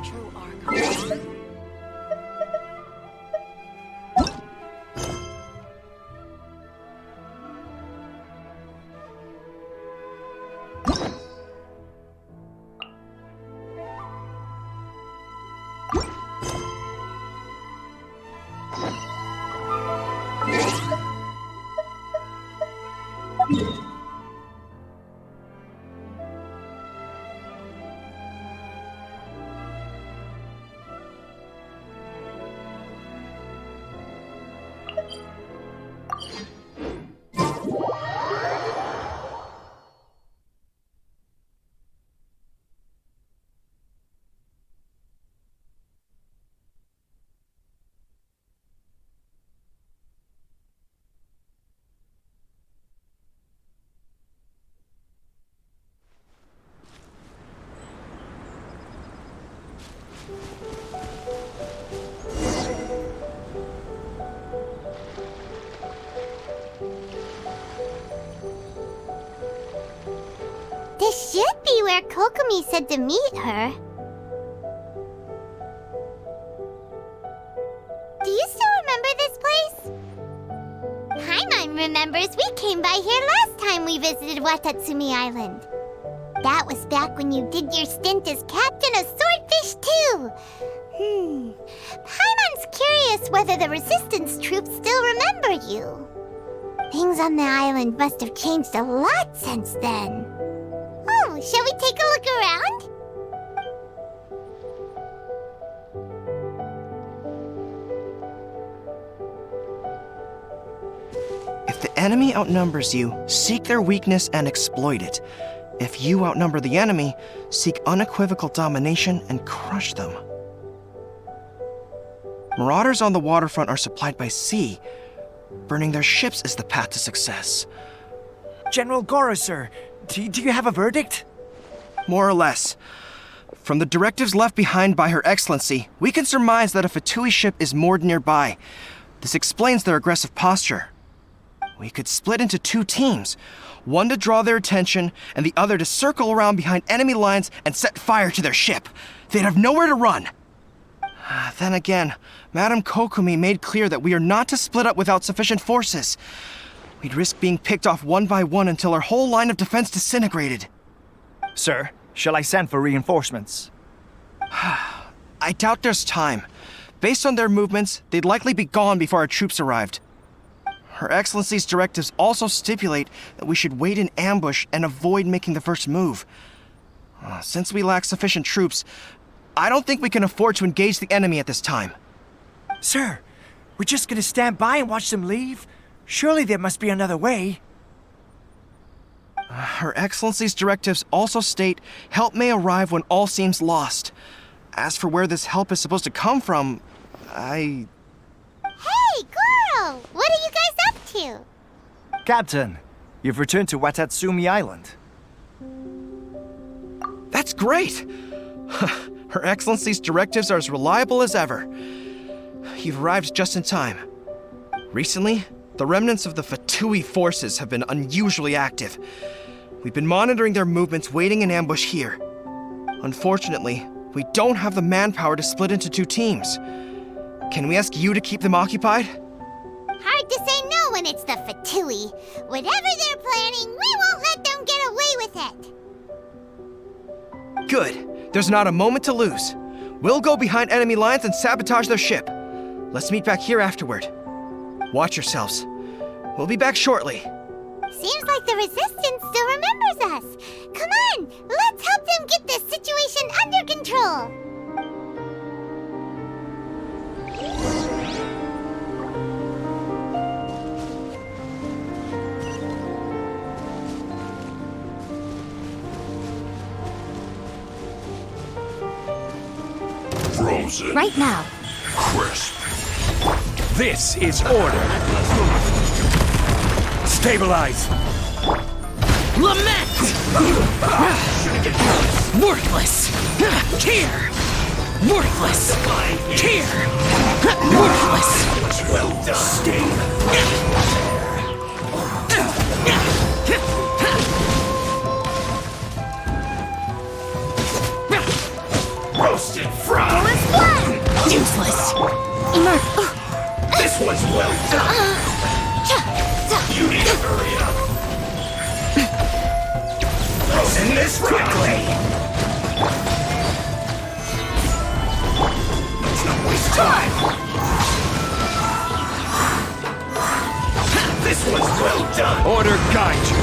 true archive. This should be where Kokomi said to meet her. Do you still remember this place? Paimon remembers we came by here last time we visited Watatsumi Island. That was back when you did your stint as captain of Swordfish too. Paimon's curious whether the Resistance troops still remember you. Things on the island must have changed a lot since then. Oh, shall we take a look around? If the enemy outnumbers you, seek their weakness and exploit it. If you outnumber the enemy, seek unequivocal domination and crush them. Marauders on the waterfront are supplied by sea. Burning their ships is the path to success. General Goro, sir, do you have a verdict? More or less. From the directives left behind by Her Excellency, we can surmise that a Fatui ship is moored nearby. This explains their aggressive posture. We could split into two teams, one to draw their attention, and the other to circle around behind enemy lines and set fire to their ship. They'd have nowhere to run. Then again, Madame Kokomi made clear that we are not to split up without sufficient forces. We'd risk being picked off one by one until our whole line of defense disintegrated. Sir, shall I send for reinforcements? I doubt there's time. Based on their movements, they'd likely be gone before our troops arrived. Her Excellency's directives also stipulate that we should wait in ambush and avoid making the first move. Since we lack sufficient troops, I don't think we can afford to engage the enemy at this time. Sir, we're just gonna stand by and watch them leave? Surely there must be another way. Her Excellency's directives also state help may arrive when all seems lost. As for where this help is supposed to come from, Hey, Goro! What are you guys up to? Captain, you've returned to Watatsumi Island. That's great! Her Excellency's directives are as reliable as ever. You've arrived just in time. Recently, the remnants of the Fatui forces have been unusually active. We've been monitoring their movements, waiting in ambush here. Unfortunately, we don't have the manpower to split into two teams. Can we ask you to keep them occupied? Hard to say no when it's the Fatui. Whatever they're planning, we won't let them get away with it. Good. There's not a moment to lose. We'll go behind enemy lines and sabotage their ship. Let's meet back here afterward. Watch yourselves. We'll be back shortly. Seems like the Resistance still remembers us. Come on, let's help them get this situation under control. Frozen. Right now. Crisp. This is order. Stabilize. Lament! Worthless! Here! Worthless! Here! Worthless! Stay. Roast. roasted fry! Useless. Emerge. This one's well done! You need to hurry up! Roasting this quickly! Let's not waste time! This one's well done! Order guide you.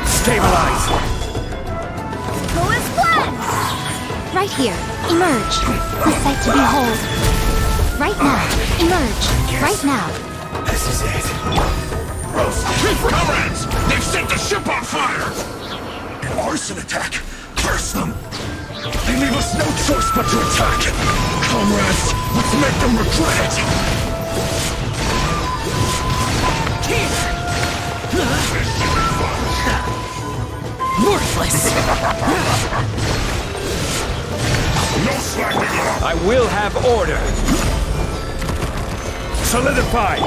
Stabilize. Go as planned! Right here. Emerge. The sight to behold. Right now. Emerge. Right now. This is it. Roasted! Comrades! They've set the ship on fire! An arson attack! Curse them! They leave us no choice but to attack! Comrades, let's make them regret it! Worthless. No slacking off! I will have order. Solidify.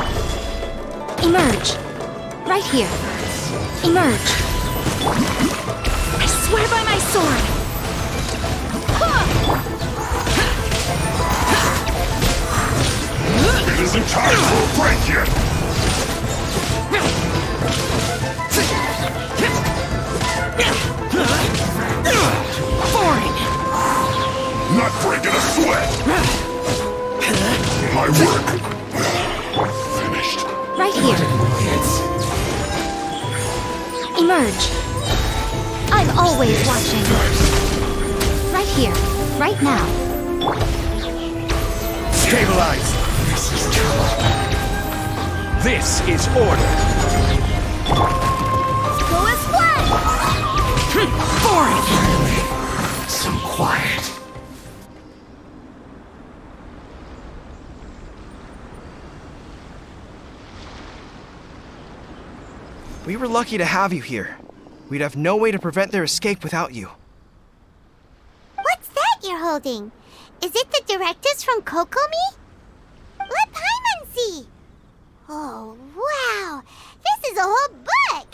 Emerge. Right here. Emerge. I swear by my sword. It isn't time for a break yet! Boring. Not breaking a sweat! My work! Finished. Right here. Emerge. I'm always watching. Right here. Right now. Stabilize. This is trouble. This is order. Go as planned! Boring. Some quiet. We were lucky to have you here. We'd have no way to prevent their escape without you. What's that you're holding? Is it the directives from Kokomi? Let Paimon see! Oh, wow! This is a whole book!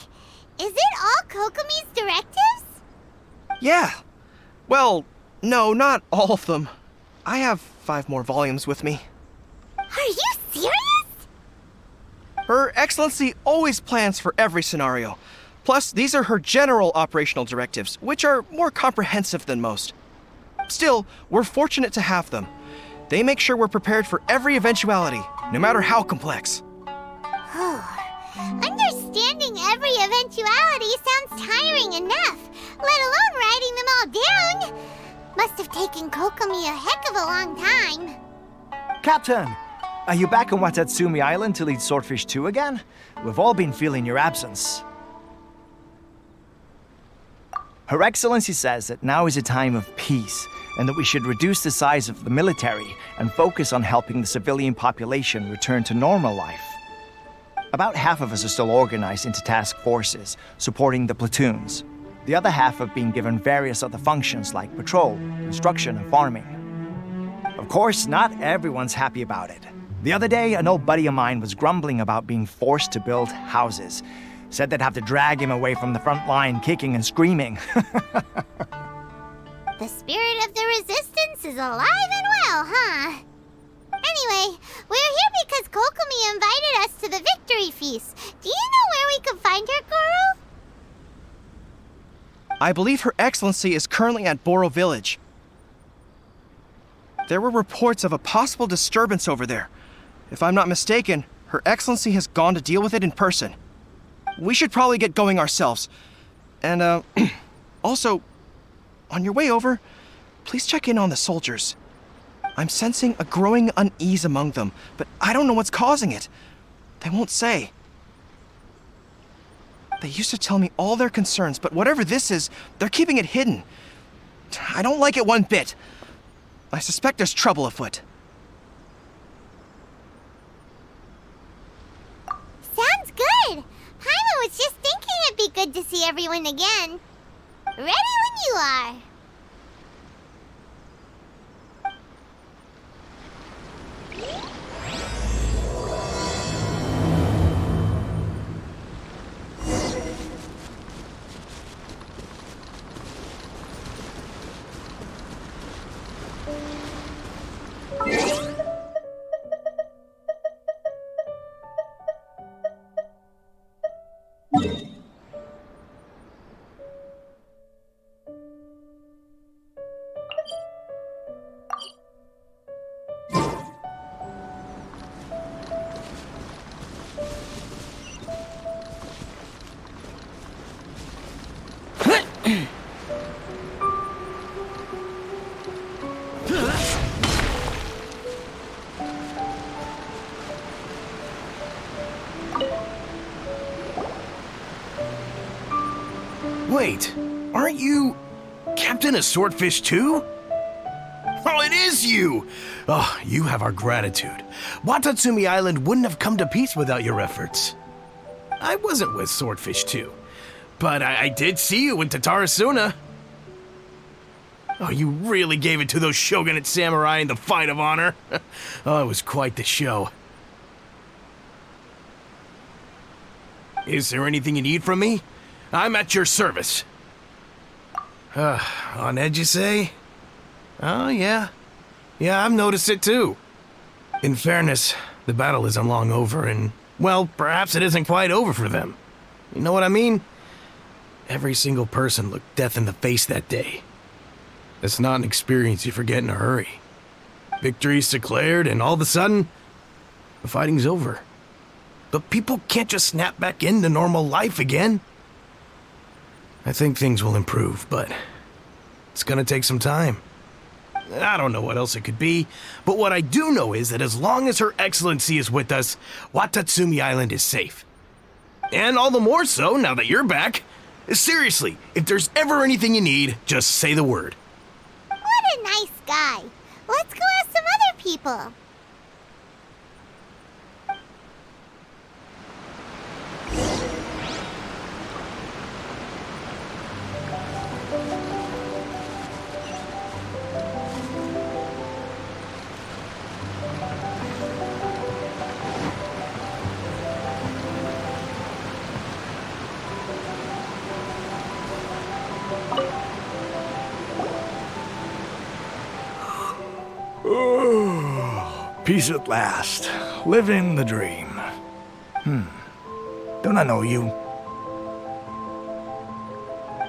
Is it all Kokomi's directives? Yeah. Well, no, not all of them. I have 5 more volumes with me. Are you serious? Her Excellency always plans for every scenario. Plus, these are her general operational directives, which are more comprehensive than most. Still, we're fortunate to have them. They make sure we're prepared for every eventuality, no matter how complex. Understanding every eventuality sounds tiring enough, let alone writing them all down. Must have taken Kokomi a heck of a long time. Captain, are you back on Watatsumi Island to lead Swordfish 2 again? We've all been feeling your absence. Her Excellency says that now is a time of peace, and that we should reduce the size of the military and focus on helping the civilian population return to normal life. About half of us are still organized into task forces, supporting the platoons. The other half have been given various other functions like patrol, instruction, and farming. Of course, not everyone's happy about it. The other day, an old buddy of mine was grumbling about being forced to build houses. Said they'd have to drag him away from the front line, kicking and screaming. The spirit of the resistance is alive and well, huh? Anyway, we're here because Kokomi invited us to the victory feast. Do you know where we can find her, Goro? I believe Her Excellency is currently at Boro Village. There were reports of a possible disturbance over there. If I'm not mistaken, Her Excellency has gone to deal with it in person. We should probably get going ourselves. And, also, on your way over, please check in on the soldiers. I'm sensing a growing unease among them, but I don't know what's causing it. They won't say. They used to tell me all their concerns, but whatever this is, they're keeping it hidden. I don't like it one bit. I suspect there's trouble afoot. Sounds good. Paimon was just thinking it'd be good to see everyone again. Ready when you are. Wait, aren't you Captain of Swordfish too? Oh, it is you! Oh, you have our gratitude. Watatsumi Island wouldn't have come to peace without your efforts. I wasn't with Swordfish 2, but I did see you with Tatarasuna. Oh, you really gave it to those shogunate samurai in the fight of honor. Oh, it was quite the show. Is there anything you need from me? I'm at your service. On edge, you say? Oh, yeah. Yeah, I've noticed it too. In fairness, the battle isn't long over, and, well, perhaps it isn't quite over for them. You know what I mean? Every single person looked death in the face that day. It's not an experience you forget in a hurry. Victory's declared, and all of a sudden, the fighting's over. But people can't just snap back into normal life again. I think things will improve, but it's gonna take some time. I don't know what else it could be, but what I do know is that as long as Her Excellency is with us, Watatsumi Island is safe. And all the more so now that you're back. Seriously, if there's ever anything you need, just say the word. What a nice guy. Let's go ask some other people. Peace at last. Living the dream. Don't I know you?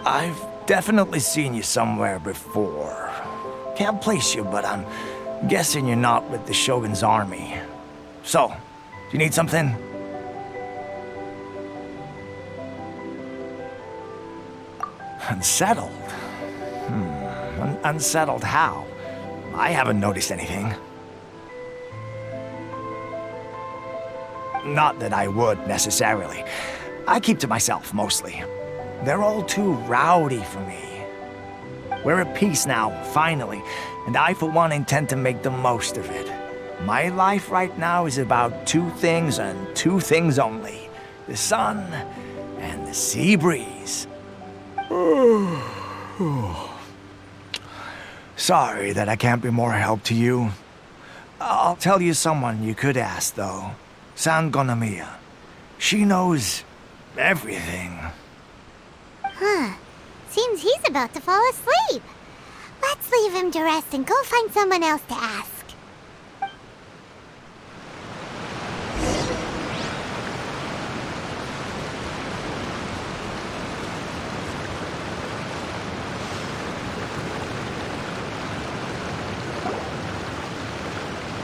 I've definitely seen you somewhere before. Can't place you, but I'm guessing you're not with the Shogun's army. So, do you need something? Unsettled? Unsettled how? I haven't noticed anything. Not that I would, necessarily. I keep to myself, mostly. They're all too rowdy for me. We're at peace now, finally, and I, for one, intend to make the most of it. My life right now is about two things and two things only. The sun and the sea breeze. Sorry that I can't be more help to you. I'll tell you someone you could ask, though. Sangonomiya. She knows everything. Seems he's about to fall asleep. Let's leave him to rest and go find someone else to ask.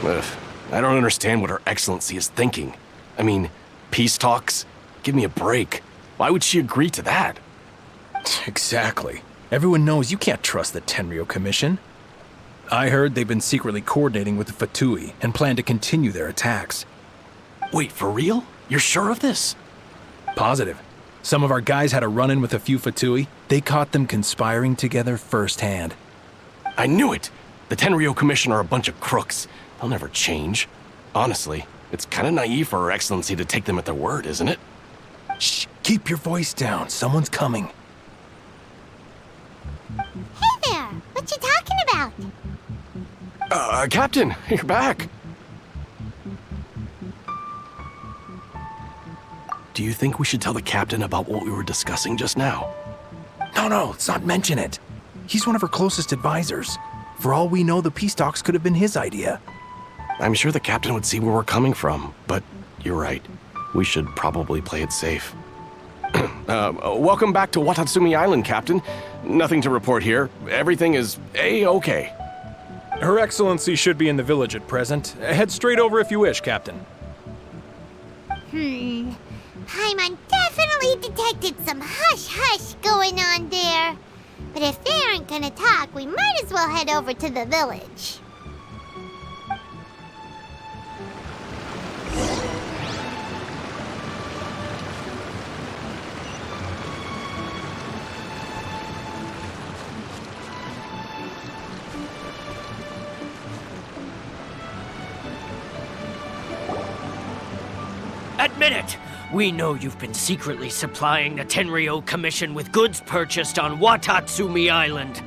Ugh, I don't understand what Her Excellency is thinking. I mean, peace talks? Give me a break. Why would she agree to that? Exactly. Everyone knows you can't trust the Tenryo Commission. I heard they've been secretly coordinating with the Fatui and plan to continue their attacks. Wait, for real? You're sure of this? Positive. Some of our guys had a run-in with a few Fatui. They caught them conspiring together firsthand. I knew it! The Tenryo Commission are a bunch of crooks. They'll never change. Honestly, it's kind of naive for Her Excellency to take them at their word, isn't it? Shh, keep your voice down. Someone's coming. Hey there! What you talking about? Captain, you're back. Do you think we should tell the captain about what we were discussing just now? No, let's not mention it. He's one of her closest advisors. For all we know, the peace talks could have been his idea. I'm sure the captain would see where we're coming from, but you're right. We should probably play it safe. Welcome back to Watatsumi Island, Captain. Nothing to report here. Everything is A-okay. Her Excellency should be in the village at present. Head straight over if you wish, Captain. Paimon definitely detected some hush-hush going on there. But if they aren't gonna talk, we might as well head over to the village. Admit it! We know you've been secretly supplying the Tenryo Commission with goods purchased on Watatsumi Island.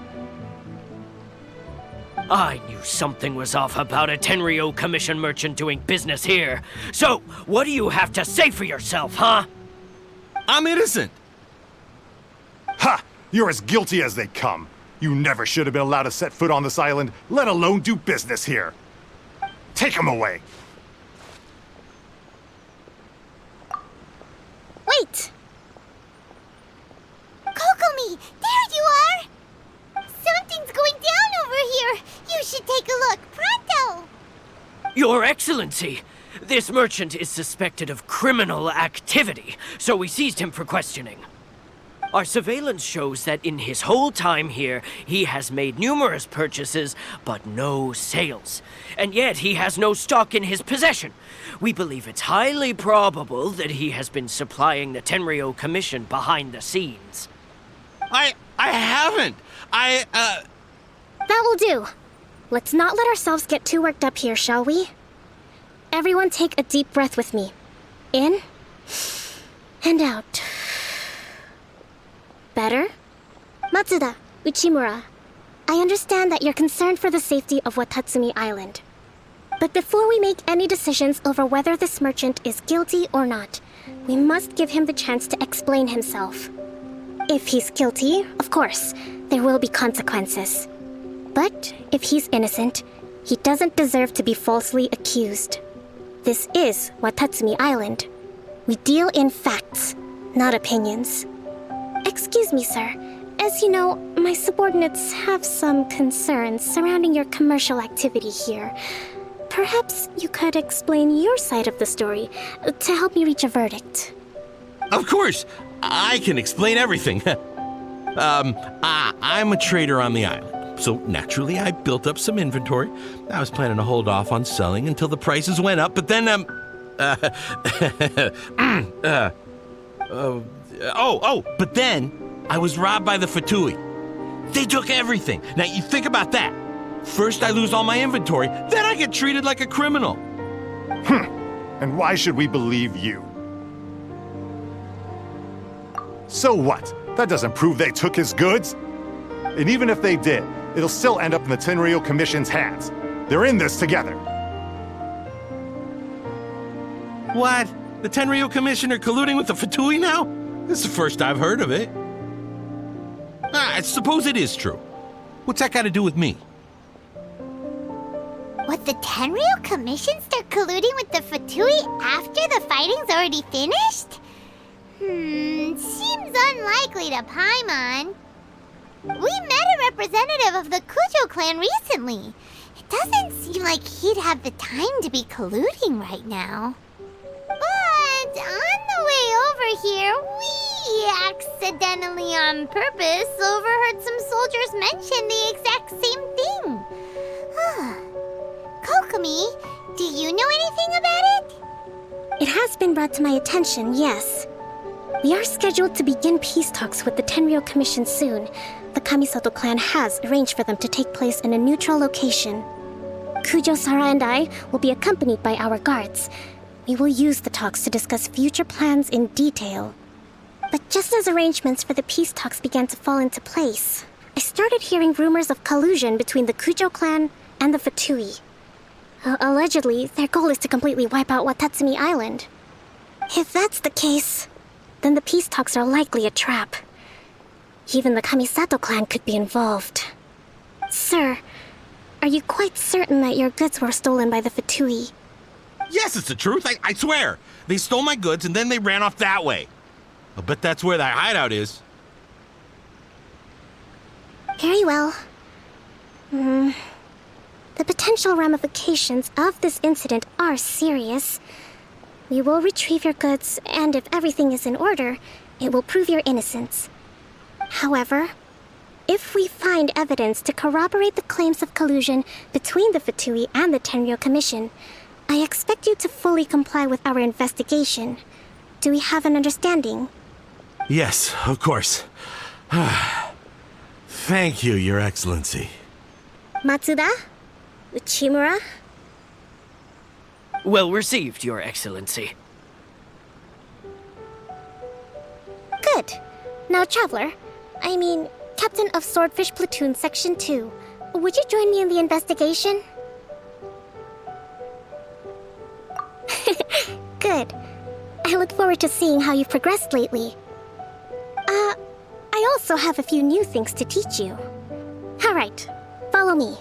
I knew something was off about a Tenryo Commission merchant doing business here. So, what do you have to say for yourself, huh? I'm innocent. Ha! You're as guilty as they come. You never should have been allowed to set foot on this island, let alone do business here. Take him away. Wait! Kokomi, there you are! Something's going down over here! You should take a look, pronto! Your Excellency! This merchant is suspected of criminal activity, so we seized him for questioning. Our surveillance shows that in his whole time here, he has made numerous purchases, but no sales. And yet he has no stock in his possession. We believe it's highly probable that he has been supplying the Tenryo Commission behind the scenes. I haven't. That will do. Let's not let ourselves get too worked up here, shall we? Everyone take a deep breath with me. In and out. Better? Matsuda, Uchimura, I understand that you're concerned for the safety of Watatsumi Island. But before we make any decisions over whether this merchant is guilty or not, we must give him the chance to explain himself. If he's guilty, of course, there will be consequences. But if he's innocent, he doesn't deserve to be falsely accused. This is Watatsumi Island. We deal in facts, not opinions. Excuse me, sir. As you know, my subordinates have some concerns surrounding your commercial activity here. Perhaps you could explain your side of the story to help me reach a verdict. Of course, I can explain everything. I'm a trader on the island, so naturally I built up some inventory. I was planning to hold off on selling until the prices went up, but then, but then I was robbed by the Fatui. They took everything. Now you think about that. First I lose all my inventory, then I get treated like a criminal. And why should we believe you? So what? That doesn't prove they took his goods. And even if they did, it'll still end up in the Tenryo Commission's hands. They're in this together. What? The Tenryo Commissioner colluding with the Fatui now? This is the first I've heard of it. I suppose it is true. What's that got to do with me? What, the Tenryo Commission start colluding with the Fatui after the fighting's already finished? Seems unlikely to Paimon. We met a representative of the Kujo clan recently. It doesn't seem like he'd have the time to be colluding right now. But on the way over here, we accidentally on purpose overheard some soldiers mention the exact same thing. Kokomi, do you know anything about it? It has been brought to my attention, yes. We are scheduled to begin peace talks with the Tenryo Commission soon. The Kamisato clan has arranged for them to take place in a neutral location. Kujo-Sara and I will be accompanied by our guards. We will use the talks to discuss future plans in detail. But just as arrangements for the peace talks began to fall into place, I started hearing rumors of collusion between the Kujo clan and the Fatui. Allegedly, their goal is to completely wipe out Watatsumi Island. If that's the case, then the peace talks are likely a trap. Even the Kamisato clan could be involved. Sir, are you quite certain that your goods were stolen by the Fatui? Yes, it's the truth. I swear. They stole my goods and then they ran off that way. I bet that's where that hideout is. Very well. The potential ramifications of this incident are serious. We will retrieve your goods, and if everything is in order, it will prove your innocence. However, if we find evidence to corroborate the claims of collusion between the Fatui and the Tenryou Commission, I expect you to fully comply with our investigation. Do we have an understanding? Yes, of course. Thank you, Your Excellency. Matsuda? Uchimura? Well received, Your Excellency. Good. Now, Traveler, Captain of Swordfish Platoon Section 2, would you join me in the investigation? Good. I look forward to seeing how you've progressed lately. I also have a few new things to teach you. Alright, follow me.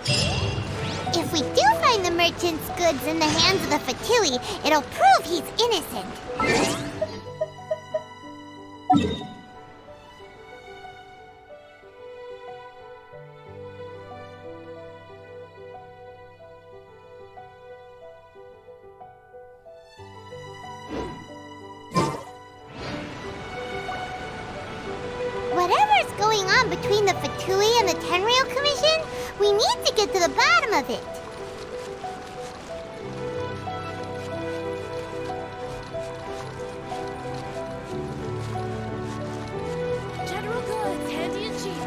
If we do find the merchant's goods in the hands of the Fatui, it'll prove he's innocent. Whatever's going on between the Fatui and the Tenryou Commission, we need to get to the bottom of it. General goods, handy and cheap.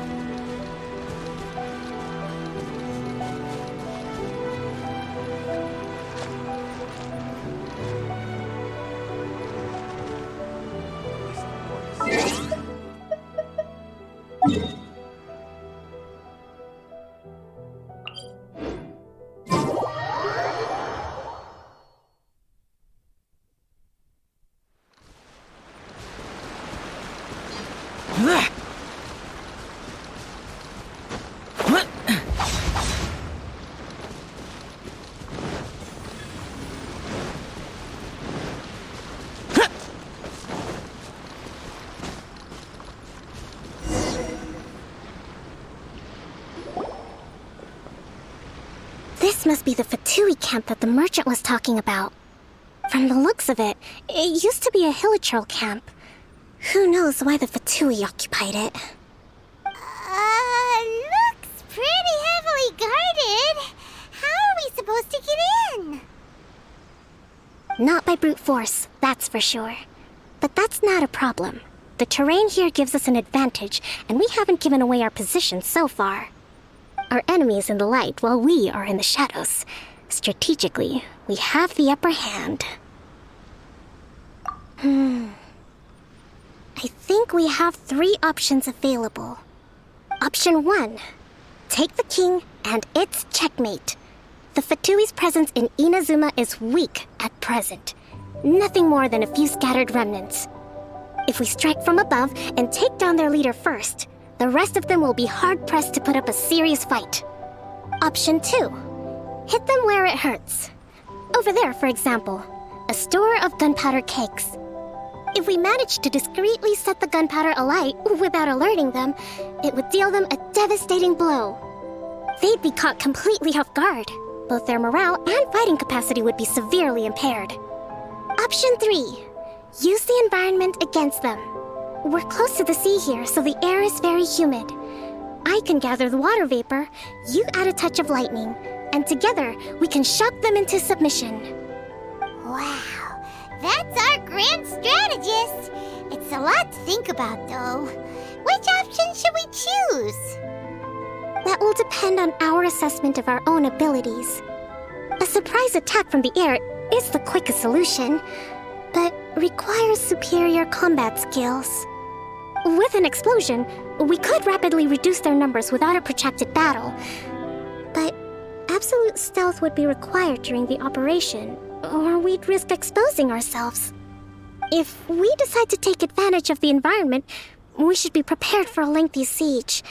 This must be the Fatui camp that the merchant was talking about. From the looks of it, it used to be a Hilichurl camp. Who knows why the Fatui occupied it? Looks pretty heavily guarded. How are we supposed to get in? Not by brute force, that's for sure. But that's not a problem. The terrain here gives us an advantage, and we haven't given away our position so far. Our enemy is in the light while we are in the shadows. Strategically, we have the upper hand. I think we have 3 options available. Option 1. Take the king, and it's checkmate. The Fatui's presence in Inazuma is weak at present. Nothing more than a few scattered remnants. If we strike from above and take down their leader first, the rest of them will be hard-pressed to put up a serious fight. Option 2. Hit them where it hurts. Over there, for example, a store of gunpowder kegs. If we manage to discreetly set the gunpowder alight without alerting them, it would deal them a devastating blow. They'd be caught completely off guard. Both their morale and fighting capacity would be severely impaired. Option 3. Use the environment against them. We're close to the sea here, so the air is very humid. I can gather the water vapor, you add a touch of lightning, and together we can shock them into submission. Wow, that's our grand strategist. It's a lot to think about, though. Which option should we choose? That will depend on our assessment of our own abilities. A surprise attack from the air is the quickest solution, but requires superior combat skills. With an explosion, we could rapidly reduce their numbers without a protracted battle. But absolute stealth would be required during the operation, or we'd risk exposing ourselves. If we decide to take advantage of the environment, we should be prepared for a lengthy siege.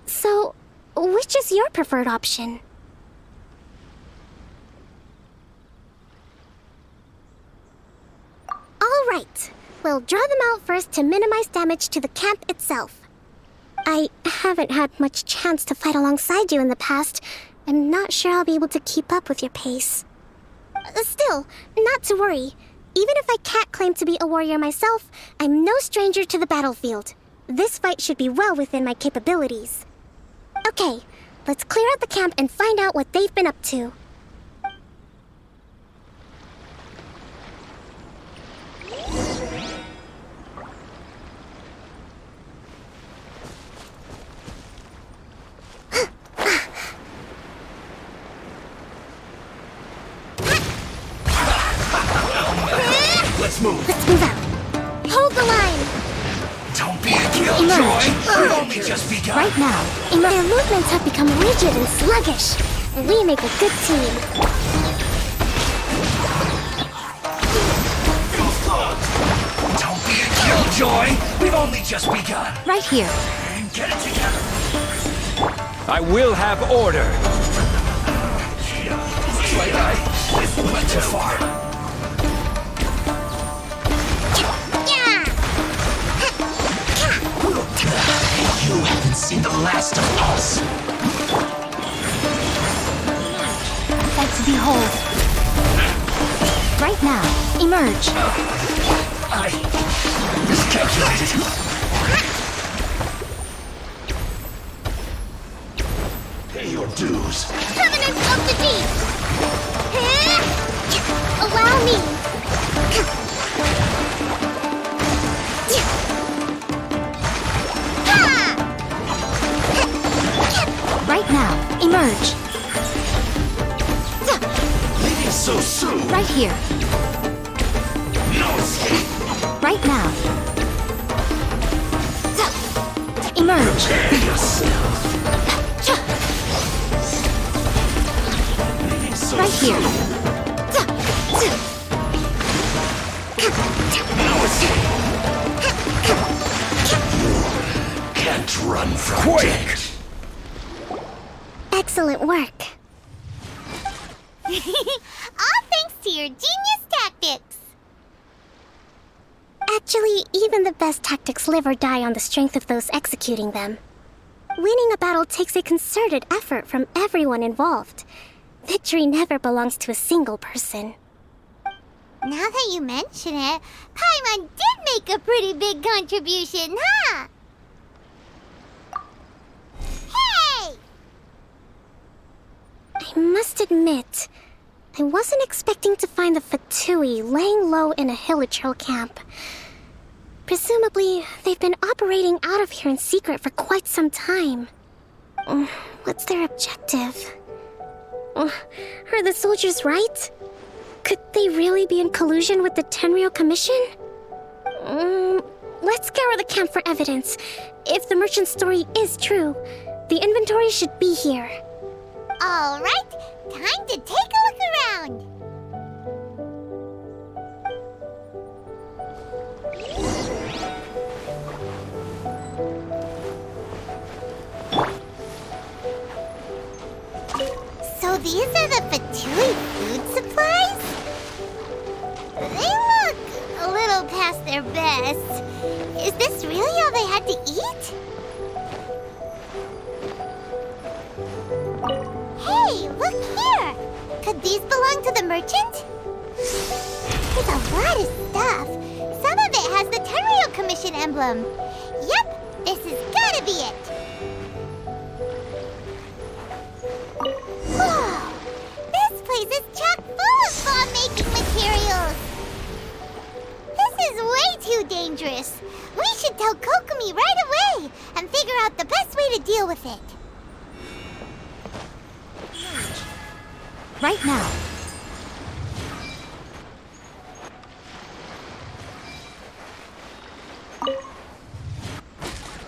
So, which is your preferred option? Right. We'll draw them out first to minimize damage to the camp itself. I haven't had much chance to fight alongside you in the past. I'm not sure I'll be able to keep up with your pace. Still, not to worry. Even if I can't claim to be a warrior myself, I'm no stranger to the battlefield. This fight should be well within my capabilities. Okay, let's clear out the camp and find out what they've been up to. Let's move. Let's move out. Hold the line! Don't be a killjoy. We've only just begun. Right now, their movements have become rigid and sluggish. We make a good team. Don't be a killjoy. We've only just begun. Right here. Get it together. I will have order. Looks like I went too far. You haven't seen the last of us. Let's behold. Right now, emerge. I miscalculated. Pay your dues. Covenant of the Deep! Allow me! Right now, emerge. Leaving so soon. Right here. No escape. Right now. Emerge. Prepare yourself. Leaving so Right here. No escape. You can't run from death. Excellent work. All thanks to your genius tactics! Actually, even the best tactics live or die on the strength of those executing them. Winning a battle takes a concerted effort from everyone involved. Victory never belongs to a single person. Now that you mention it, Paimon did make a pretty big contribution, huh? Hey! I must admit, I wasn't expecting to find the Fatui laying low in a Hilichurl camp. Presumably, they've been operating out of here in secret for quite some time. What's their objective? Are the soldiers right? Could they really be in collusion with the Tenryou Commission? Let's scour the camp for evidence. If the merchant's story is true, the inventory should be here. All right, time to take a look around. So these are the Fatui food supplies? They look a little past their best. Is this really all they had to eat? Hey, look here! Could these belong to the merchant? There's a lot of stuff. Some of it has the Tenryou Commission emblem. Yep, this has gotta be it. Whoa! This place is chock full of bomb-making materials. This is way too dangerous. We should tell Kokomi right away and figure out the best way to deal with it. Right now.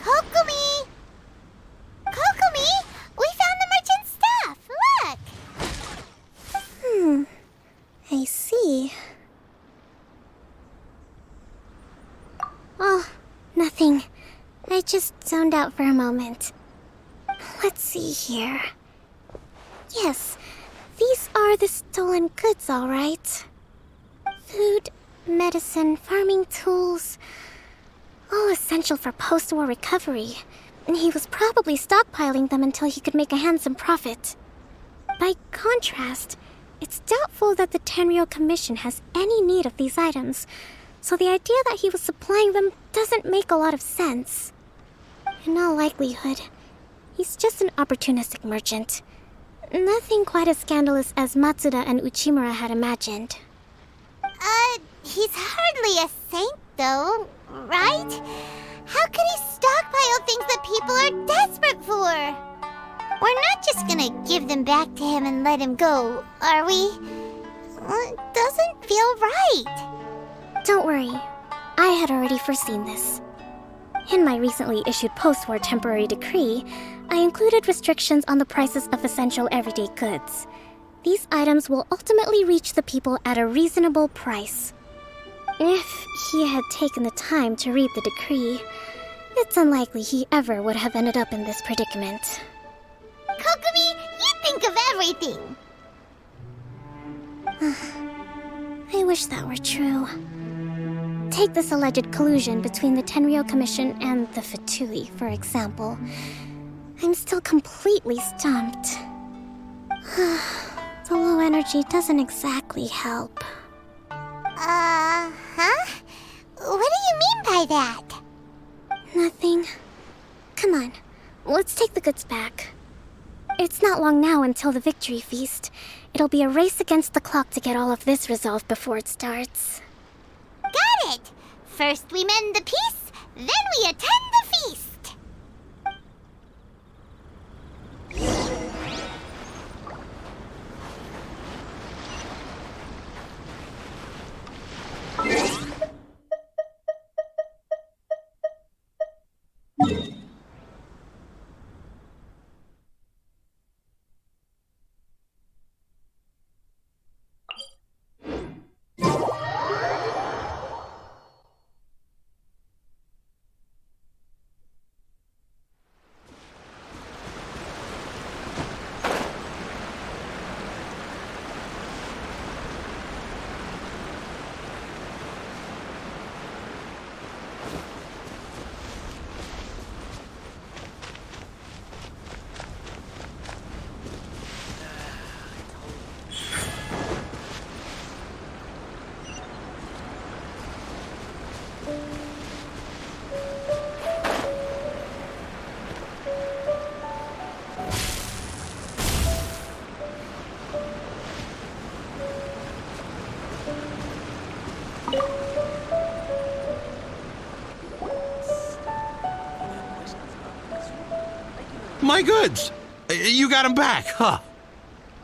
Kokomi! Kokomi! We found the merchant's stuff! Look! I see. Oh, nothing. I just zoned out for a moment. Let's see here. Yes, these are the stolen goods, all right. Food medicine, farming tools, all essential for post-war recovery. And he was probably stockpiling them until he could make a handsome profit. By contrast, it's doubtful that the Tenryou Commission has any need of these items, so the idea that he was supplying them doesn't make a lot of sense. In all likelihood, he's just an opportunistic merchant. Nothing quite as scandalous as Matsuda and Uchimura had imagined. He's hardly a saint, though, right? How could he stockpile things that people are desperate for? We're not just gonna give them back to him and let him go, are we? It doesn't feel right. Don't worry, I had already foreseen this. In my recently issued post-war temporary decree, I included restrictions on the prices of essential everyday goods. These items will ultimately reach the people at a reasonable price. If he had taken the time to read the decree, it's unlikely he ever would have ended up in this predicament. Kokumi, you think of everything! I wish that were true. Take this alleged collusion between the Tenryou Commission and the Fatui, for example. I'm still completely stumped. The low energy doesn't exactly help. Huh? What do you mean by that? Nothing. Come on, let's take the goods back. It's not long now until the victory feast. It'll be a race against the clock to get all of this resolved before it starts. Got it! First we mend the peace, then we attend the feast! My goods! You got them back, huh?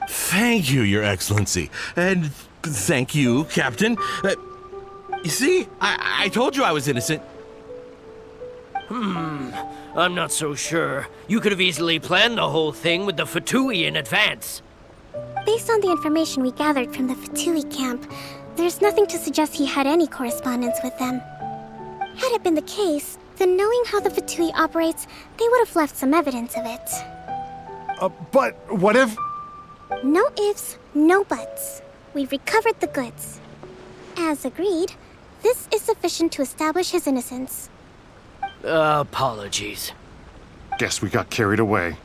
Thank you, Your Excellency. And thank you, Captain. You see, I told you I was innocent. I'm not so sure. You could have easily planned the whole thing with the Fatui in advance. Based on the information we gathered from the Fatui camp, there's nothing to suggest he had any correspondence with them. Had it been the case, then knowing how the Fatui operates, they would have left some evidence of it. But what if... No ifs, no buts. We've recovered the goods. As agreed, this is sufficient to establish his innocence. Apologies. Guess we got carried away.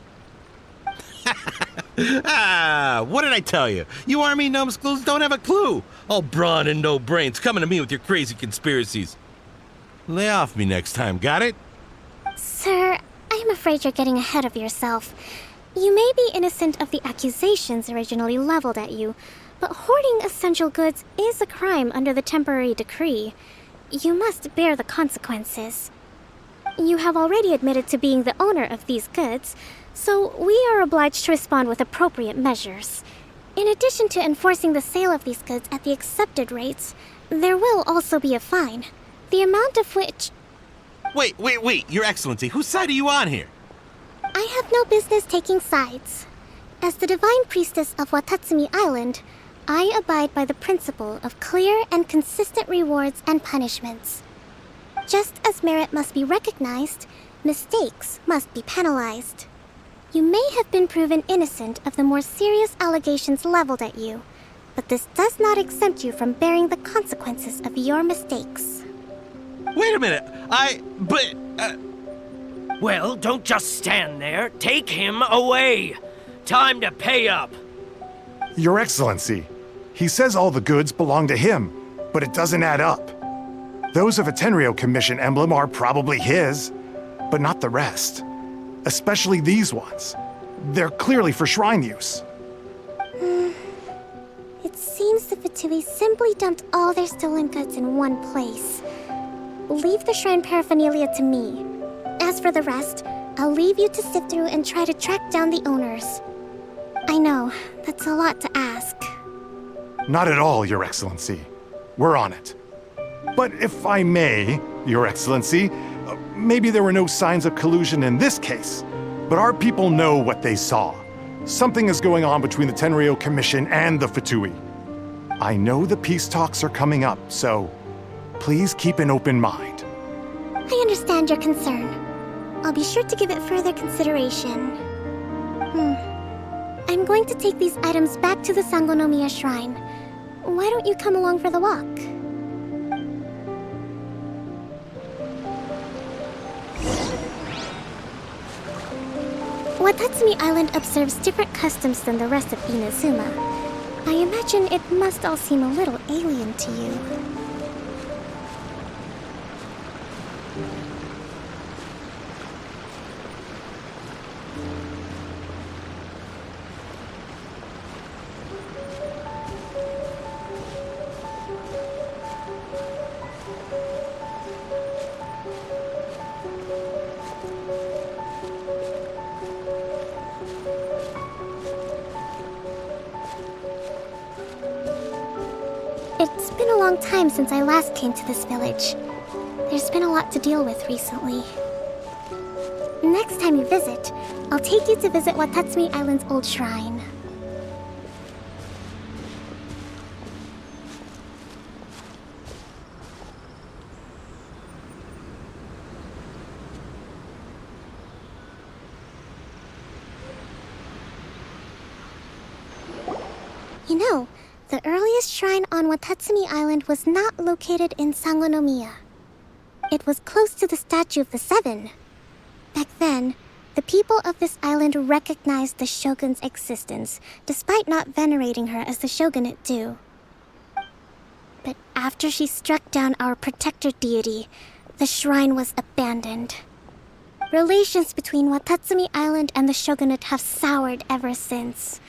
What did I tell you? You army numbskulls don't have a clue. All brawn and no brains coming to me with your crazy conspiracies. Lay off me next time, got it? Sir, I'm afraid you're getting ahead of yourself. You may be innocent of the accusations originally leveled at you, but hoarding essential goods is a crime under the temporary decree. You must bear the consequences. You have already admitted to being the owner of these goods, so we are obliged to respond with appropriate measures. In addition to enforcing the sale of these goods at the accepted rates, there will also be a fine, the amount of which... Wait, Your Excellency, whose side are you on here? I have no business taking sides. As the Divine Priestess of Watatsumi Island, I abide by the principle of clear and consistent rewards and punishments. Just as merit must be recognized, mistakes must be penalized. You may have been proven innocent of the more serious allegations leveled at you, But this does not exempt you from bearing the consequences of your mistakes. Wait a minute. Well, don't just stand there. Take him away. Time to pay up. Your Excellency, he says all the goods belong to him, but it doesn't add up. Those of a Tenryo Commission emblem are probably his, but not the rest. Especially these ones. They're clearly for shrine use. It seems the Fatui simply dumped all their stolen goods in one place. Leave the shrine paraphernalia to me. As for the rest, I'll leave you to sift through and try to track down the owners. I know, that's a lot to ask. Not at all, Your Excellency. We're on it. But if I may, Your Excellency, maybe there were no signs of collusion in this case, but our people know what they saw. Something is going on between the Tenryo Commission and the Fatui. I know the peace talks are coming up, so please keep an open mind. I understand your concern. I'll be sure to give it further consideration. I'm going to take these items back to the Sangonomiya Shrine. Why don't you come along for the walk? Watatsumi Island observes different customs than the rest of Inazuma. I imagine it must all seem a little alien to you. It's been a long time since I last came to this village. There's been a lot to deal with recently. Next time you visit, I'll take you to visit Watatsumi Island's old shrine. You know, the earliest shrine on Watatsumi Island was not located in Sangonomiya. It was close to the Statue of the Seven. Back then, the people of this island recognized the shogun's existence, despite not venerating her as the shogunate do. But after she struck down our protector deity, the shrine was abandoned. Relations between Watatsumi Island and the shogunate have soured ever since.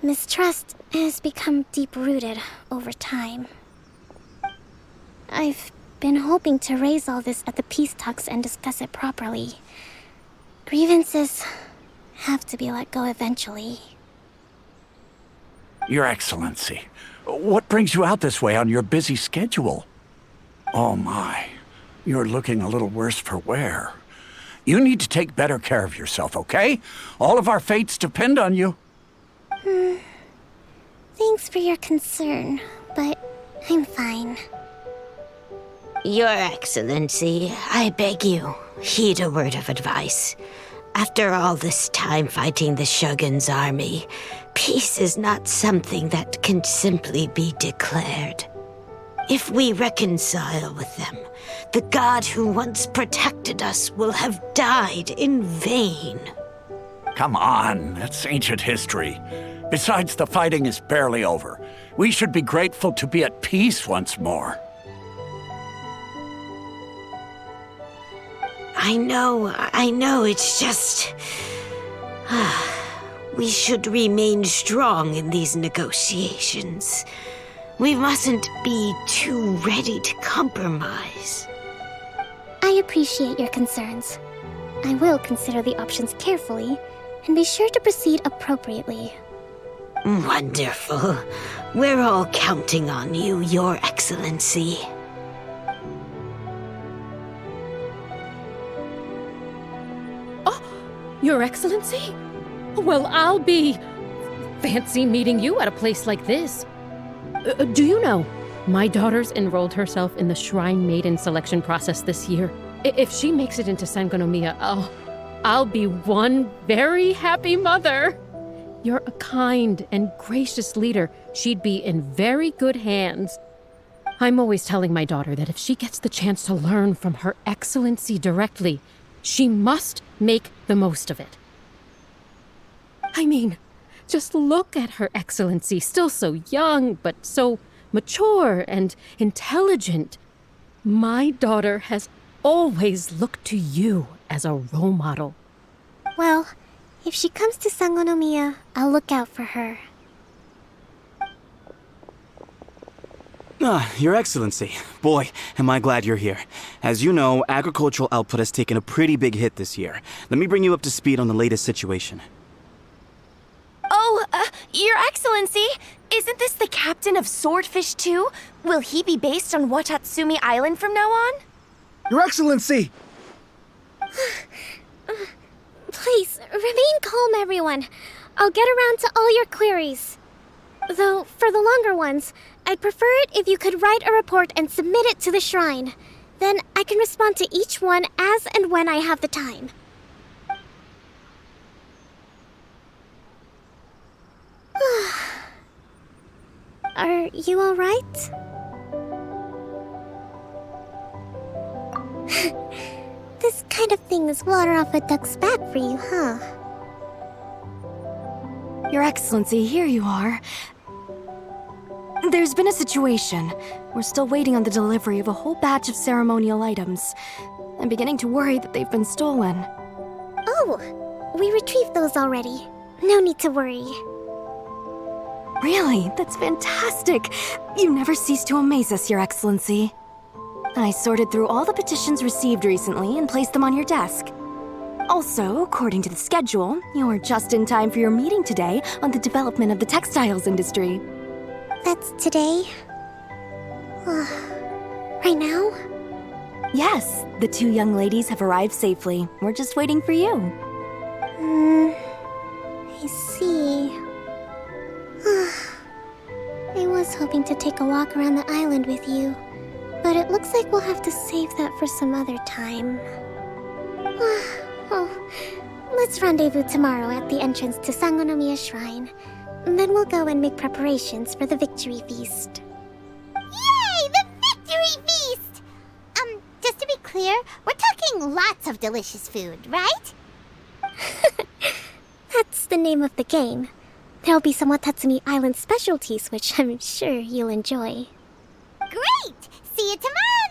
Mistrust has become deep-rooted over time. I've been hoping to raise all this at the peace talks and discuss it properly. Grievances have to be let go eventually. Your Excellency, what brings you out this way on your busy schedule? Oh my, you're looking a little worse for wear. You need to take better care of yourself, okay? All of our fates depend on you. Thanks for your concern, but I'm fine. Your Excellency, I beg you, heed a word of advice. After all this time fighting the Shogun's army, peace is not something that can simply be declared. If we reconcile with them, the god who once protected us will have died in vain. Come on, that's ancient history. Besides, the fighting is barely over. We should be grateful to be at peace once more. I know, it's just... we should remain strong in these negotiations. We mustn't be too ready to compromise. I appreciate your concerns. I will consider the options carefully, and be sure to proceed appropriately. Wonderful. We're all counting on you, Your Excellency. Your Excellency? Well, I'll be... fancy meeting you at a place like this. Do you know, my daughter's enrolled herself in the Shrine Maiden selection process this year. If she makes it into Sangonomiya, I'll be one very happy mother. You're a kind and gracious leader she'd be in very good hands. I'm always telling my daughter that if she gets the chance to learn from Her Excellency directly, she must make the most of it. I mean, just look at Her Excellency, still so young, but so mature and intelligent. My daughter has always looked to you as a role model. Well, if she comes to Sangonomiya, I'll look out for her. Your Excellency. Boy, am I glad you're here. As you know, agricultural output has taken a pretty big hit this year. Let me bring you up to speed on the latest situation. Oh, Your Excellency, isn't this the captain of Swordfish 2? Will he be based on Watatsumi Island from now on? Your Excellency! Please, remain calm, everyone. I'll get around to all your queries. Though, for the longer ones, I'd prefer it if you could write a report and submit it to the shrine. Then I can respond to each one as and when I have the time. Are you all right? This kind of thing is water off a duck's back for you, huh? Your Excellency, here you are. There's been a situation. We're still waiting on the delivery of a whole batch of ceremonial items. I'm beginning to worry that they've been stolen. Oh, we retrieved those already. No need to worry. Really? That's fantastic! You never cease to amaze us, Your Excellency. I sorted through all the petitions received recently and placed them on your desk. Also, according to the schedule, you're just in time for your meeting today on the development of the textiles industry. That's today? Right now? Yes, the two young ladies have arrived safely. We're just waiting for you. I see. I was hoping to take a walk around the island with you, but it looks like we'll have to save that for some other time. Oh, let's rendezvous tomorrow at the entrance to Sangonomiya Shrine. Then we'll go and make preparations for the victory feast. Yay! The victory feast! Just to be clear, we're talking lots of delicious food, right? That's the name of the game. There'll be some Watatsumi Island specialties, which I'm sure you'll enjoy. Great! See you tomorrow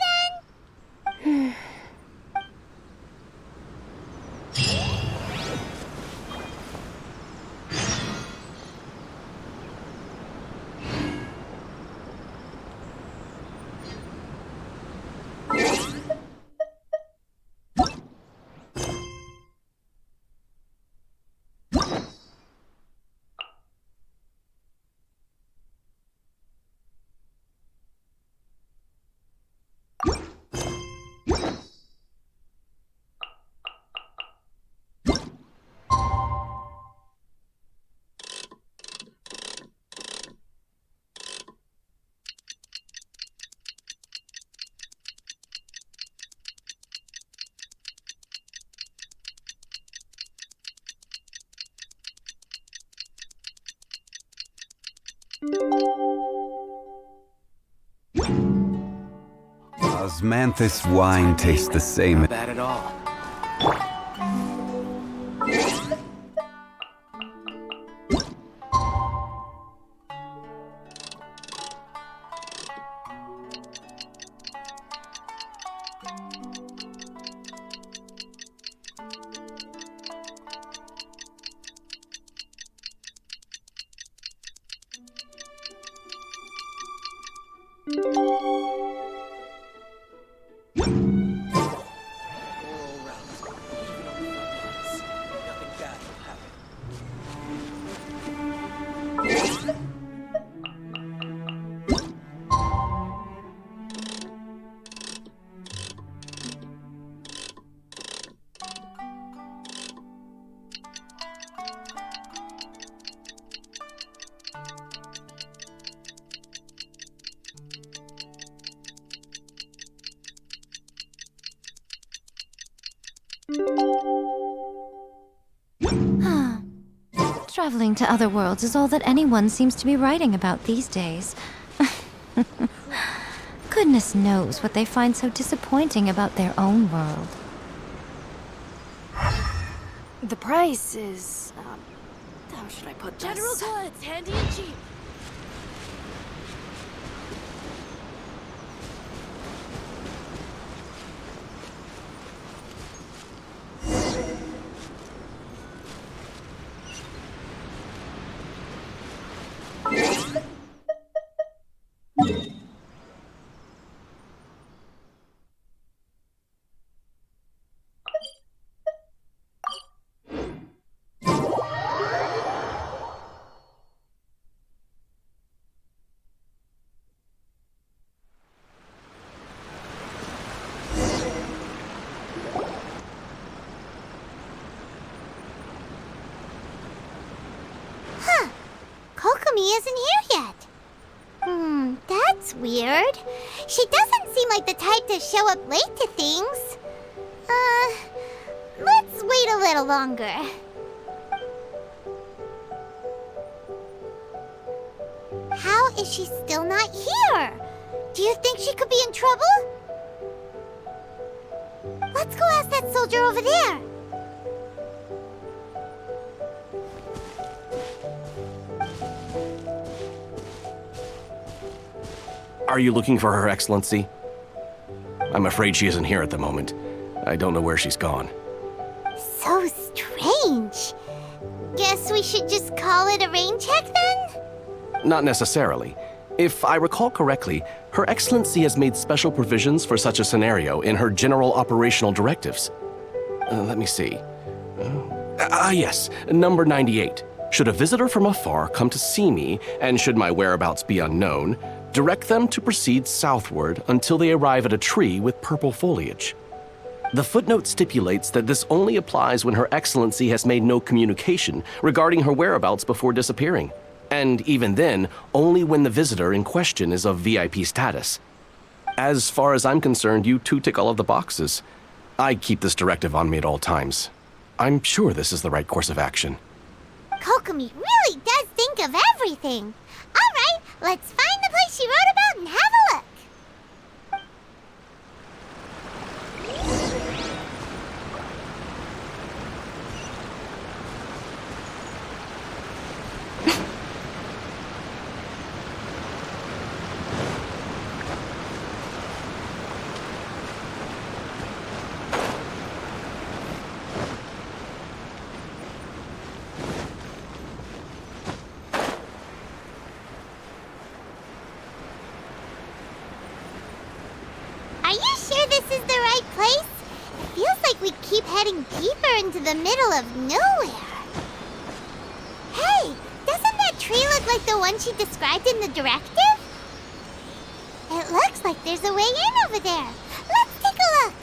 then! Osmanthus wine tastes the same. Not bad at all. Traveling to other worlds is all that anyone seems to be writing about these days. Goodness knows what they find so disappointing about their own world. The price is, how should I put this? General goods, handy and cheap. Kokomi isn't here yet. That's weird. She doesn't seem like the type to show up late to things. Let's wait a little longer. How is she still not here? Do you think she could be in trouble? Let's go ask that soldier over there. Are you looking for Her Excellency? I'm afraid she isn't here at the moment. I don't know where she's gone. So strange. Guess we should just call it a rain check then? Not necessarily. If I recall correctly, Her Excellency has made special provisions for such a scenario in her general operational directives. Let me see. Yes, number 98. Should a visitor from afar come to see me, and should my whereabouts be unknown, direct them to proceed southward until they arrive at a tree with purple foliage. The footnote stipulates that this only applies when Her Excellency has made no communication regarding her whereabouts before disappearing, and even then, only when the visitor in question is of VIP status. As far as I'm concerned, you two tick all of the boxes. I keep this directive on me at all times. I'm sure this is the right course of action. Kokomi really does think of everything. All right, let's find the place she wrote about and have a look. Are you sure this is the right place? It feels like we keep heading deeper into the middle of nowhere. Hey, doesn't that tree look like the one she described in the directive? It looks like there's a way in over there. Let's take a look.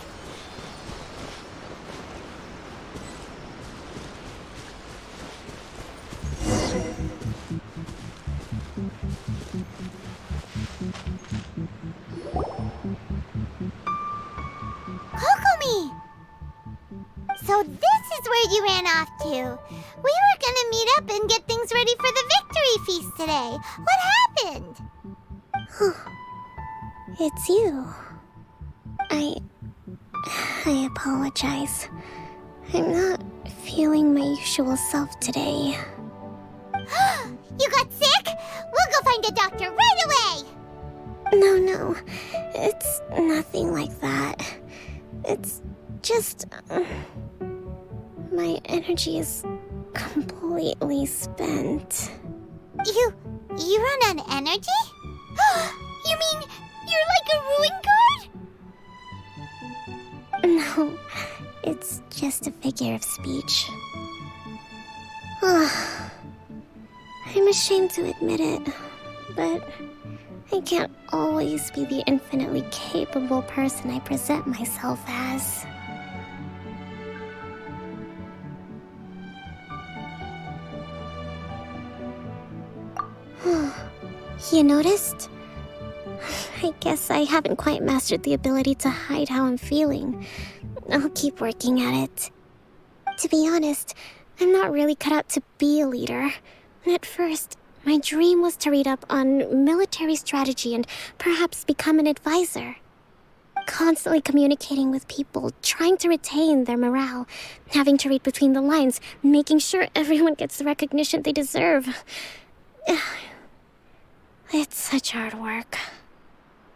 Kokomi! So this is where you ran off to. We were gonna meet up and get things ready for the victory feast today. What happened? It's you. I apologize. I'm not feeling my usual self today. You got sick? We'll go find a doctor right away! No. It's nothing like that. It's just... my energy is completely spent. You run on energy? You mean you're like a ruin guard? No, it's just a figure of speech. I'm ashamed to admit it, but I can't always be the infinitely capable person I present myself as. You noticed? I guess I haven't quite mastered the ability to hide how I'm feeling. I'll keep working at it. To be honest, I'm not really cut out to be a leader. At first, my dream was to read up on military strategy and perhaps become an advisor. Constantly communicating with people, trying to retain their morale, having to read between the lines, making sure everyone gets the recognition they deserve. It's such hard work.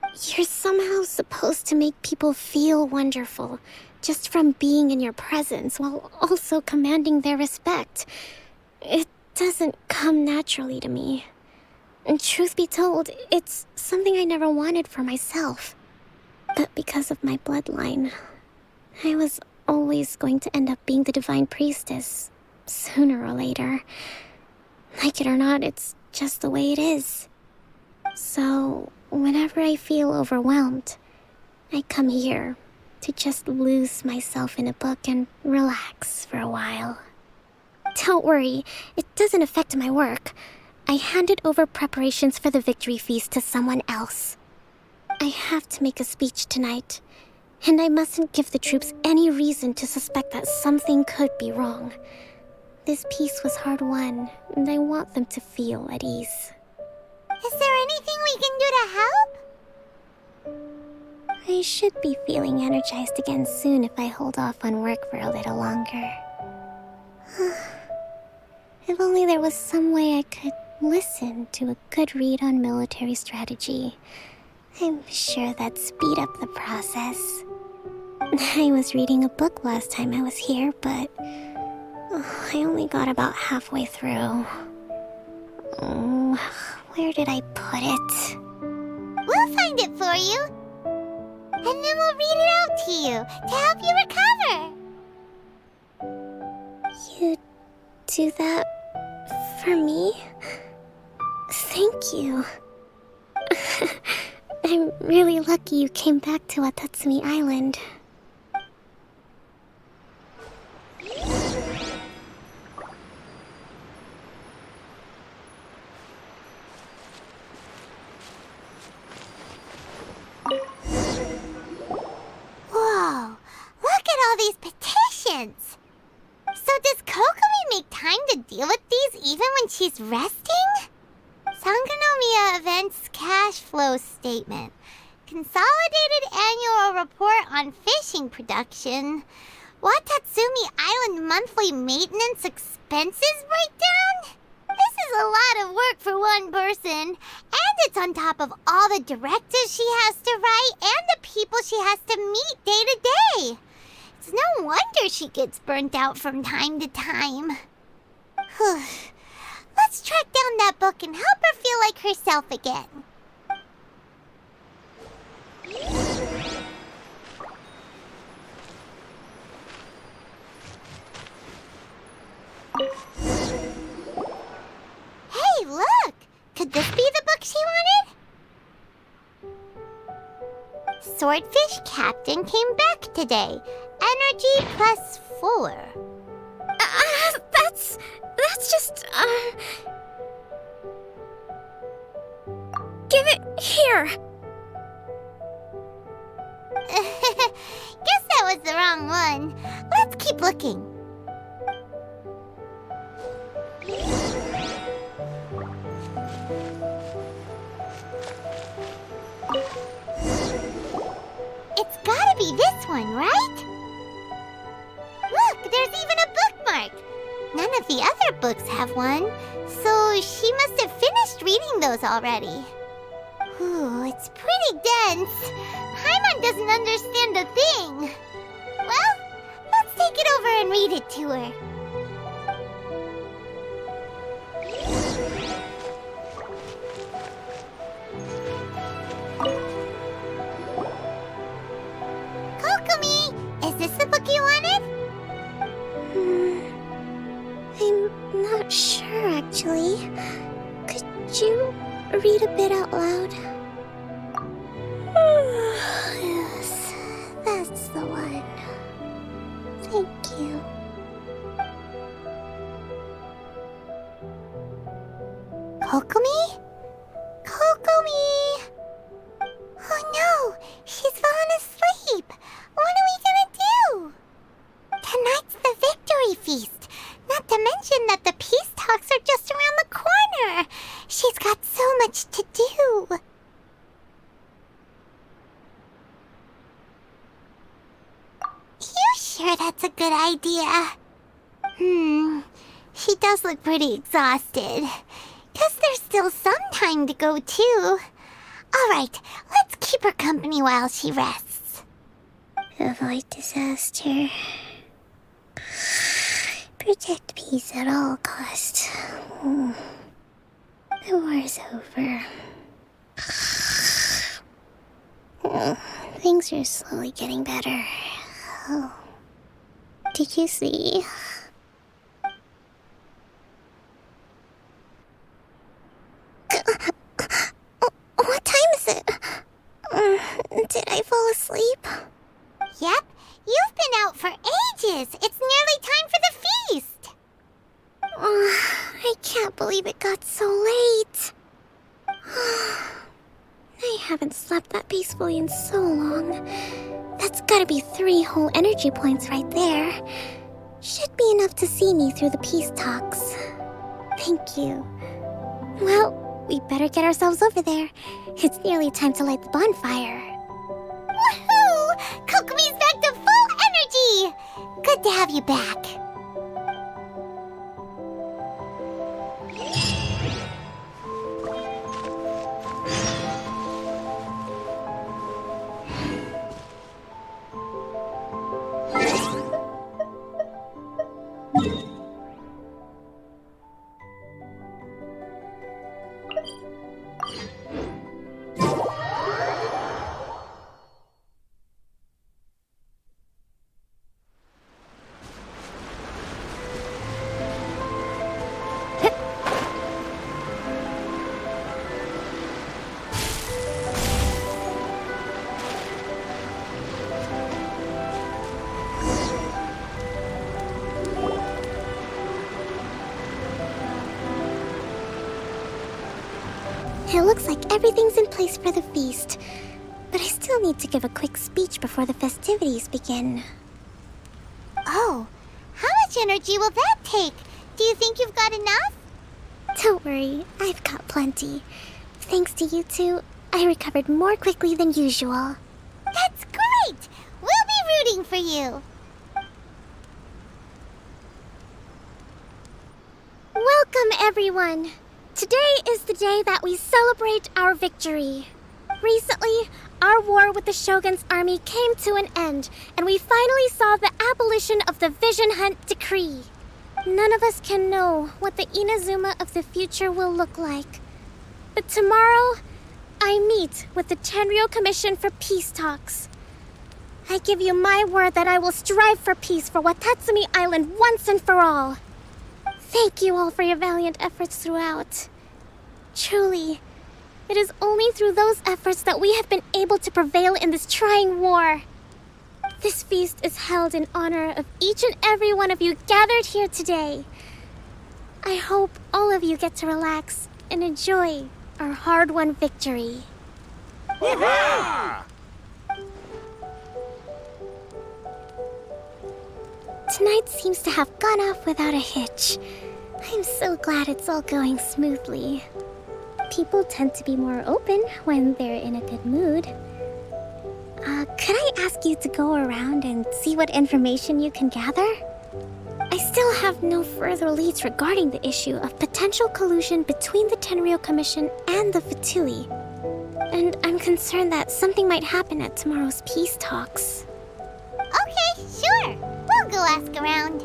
You're somehow supposed to make people feel wonderful, just from being in your presence, while also commanding their respect. It doesn't come naturally to me. And truth be told, it's something I never wanted for myself. But because of my bloodline, I was always going to end up being the Divine Priestess, sooner or later. Like it or not, it's just the way it is. So, whenever I feel overwhelmed, I come here to just lose myself in a book and relax for a while. Don't worry, it doesn't affect my work. I handed over preparations for the victory feast to someone else. I have to make a speech tonight, and I mustn't give the troops any reason to suspect that something could be wrong. This peace was hard won, and I want them to feel at ease. Is there anything we can do to help? I should be feeling energized again soon if I hold off on work for a little longer. If only there was some way I could listen to a good read on military strategy. I'm sure that'd speed up the process. I was reading a book last time I was here, but I only got about halfway through. Where did I put it? We'll find it for you. And then we'll read it out to you to help you recover. You do that for me? Thank you. I'm really lucky you came back to Watatsumi Island. Whoa, look at all these petitions. So does Kokomi make time to deal with these even when she's resting? Sangonomiya Events Cash Flow Statement. Consolidated Annual Report on Fishing Production. Watatsumi Island Monthly Maintenance Expenses Breakdown? This is a lot of work for one person. And it's on top of all the directives she has to write and the people she has to meet day to day. It's no wonder she gets burnt out from time to time. Let's track down that book and help her feel like herself again. Hey, look! Could this be the book she wanted? Swordfish Captain came back today. Energy +4. That's just, Give it here! Guess that was the wrong one. Let's keep looking. It's gotta be this one, right? Look, there's even a bookmark. None of the other books have one, so she must have finished reading those already. Ooh, it's pretty dense. Paimon doesn't understand a thing. Well, let's take it over and read it to her. Kokomi, is this the book you wanted? I'm not sure, actually. Could you read a bit out loud? Yes, that's the one. Thank you. Kokomi? Kokomi! Oh no, she's fallen asleep. What are we gonna do? Tonight's the victory feast, not the sure that's a good idea. She does look pretty exhausted. Guess there's still some time to go, too. Alright, let's keep her company while she rests. Avoid disaster. Protect peace at all costs. The war's over. Things are slowly getting better. Oh. Did you see? What time is it? Did I fall asleep? Yep, you've been out for ages. It's nearly time for the feast. I can't believe it got so late. I haven't slept that peacefully in so long. That's gotta be 3 whole energy points right there. Should be enough to see me through the peace talks. Thank you. Well, we better get ourselves over there. It's nearly time to light the bonfire. Woohoo! Kokomi's back to full energy! Good to have you back. It looks like everything's in place for the feast, but I still need to give a quick speech before the festivities begin. Oh, how much energy will that take? Do you think you've got enough? Don't worry, I've got plenty. Thanks to you two, I recovered more quickly than usual. That's great! We'll be rooting for you. Welcome, everyone! Today is the day that we celebrate our victory. Recently, our war with the Shogun's army came to an end, and we finally saw the abolition of the Vision Hunt Decree. None of us can know what the Inazuma of the future will look like. But tomorrow, I meet with the Tenryou Commission for peace talks. I give you my word that I will strive for peace for Watatsumi Island once and for all. Thank you all for your valiant efforts throughout. Truly, it is only through those efforts that we have been able to prevail in this trying war. This feast is held in honor of each and every one of you gathered here today. I hope all of you get to relax and enjoy our hard-won victory. Hurrah! Tonight seems to have gone off without a hitch. I'm so glad it's all going smoothly. People tend to be more open when they're in a good mood. Could I ask you to go around and see what information you can gather? I still have no further leads regarding the issue of potential collusion between the Tenryou Commission and the Fatui. And I'm concerned that something might happen at tomorrow's peace talks. Okay, sure. We'll go ask around.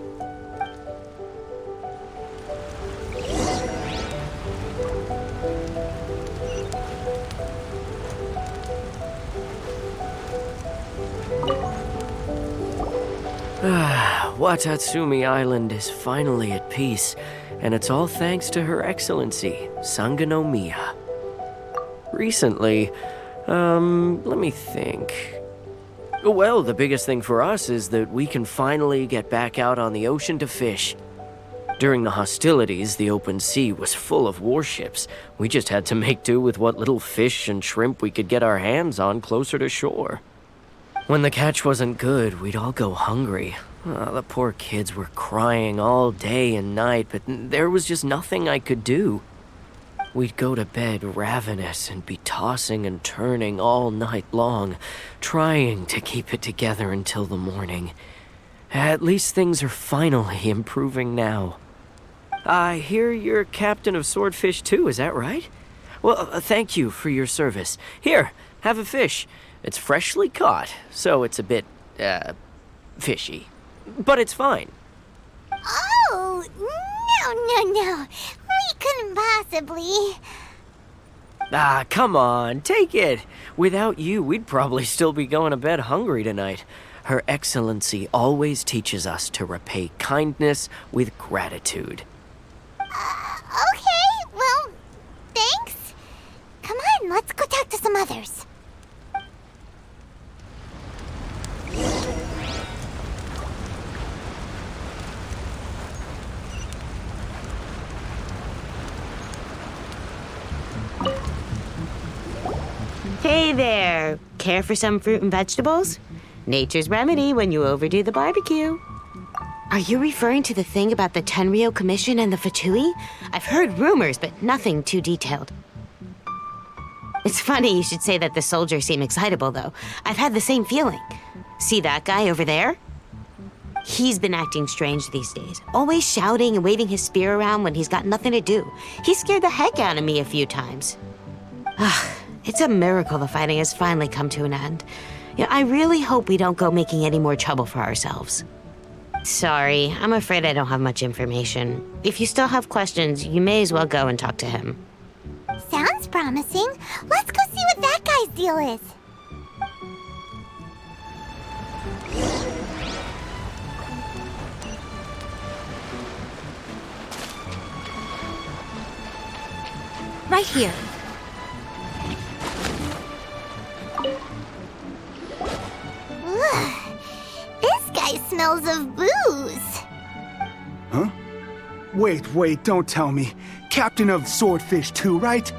Watatsumi Island is finally at peace, and it's all thanks to Her Excellency, Sangonomiya. Recently, let me think. Well, the biggest thing for us is that we can finally get back out on the ocean to fish. During the hostilities, the open sea was full of warships. We just had to make do with what little fish and shrimp we could get our hands on closer to shore. When the catch wasn't good, we'd all go hungry. The poor kids were crying all day and night, but there was just nothing I could do. We'd go to bed ravenous and be tossing and turning all night long, trying to keep it together until the morning. At least things are finally improving now. I hear you're captain of Swordfish too, is that right? Well, thank you for your service. Here, have a fish. It's freshly caught, so it's a bit, fishy. But it's fine. Oh, no. We couldn't possibly. Ah, come on, take it. Without you, we'd probably still be going to bed hungry tonight. Her Excellency always teaches us to repay kindness with gratitude. Okay, well, thanks. Come on, let's go talk to some others. Hey there! Care for some fruit and vegetables? Nature's remedy when you overdo the barbecue. Are you referring to the thing about the Tenryou Commission and the Fatui? I've heard rumors, but nothing too detailed. It's funny you should say that the soldiers seem excitable, though. I've had the same feeling. See that guy over there? He's been acting strange these days, always shouting and waving his spear around when he's got nothing to do. He scared the heck out of me a few times. It's a miracle the fighting has finally come to an end. I really hope we don't go making any more trouble for ourselves. Sorry, I'm afraid I don't have much information. If you still have questions, you may as well go and talk to him. Sounds promising. Let's go see what that guy's deal is. Right here. Ugh, this guy smells of booze. Huh? Wait, don't tell me. Captain of Swordfish too, right?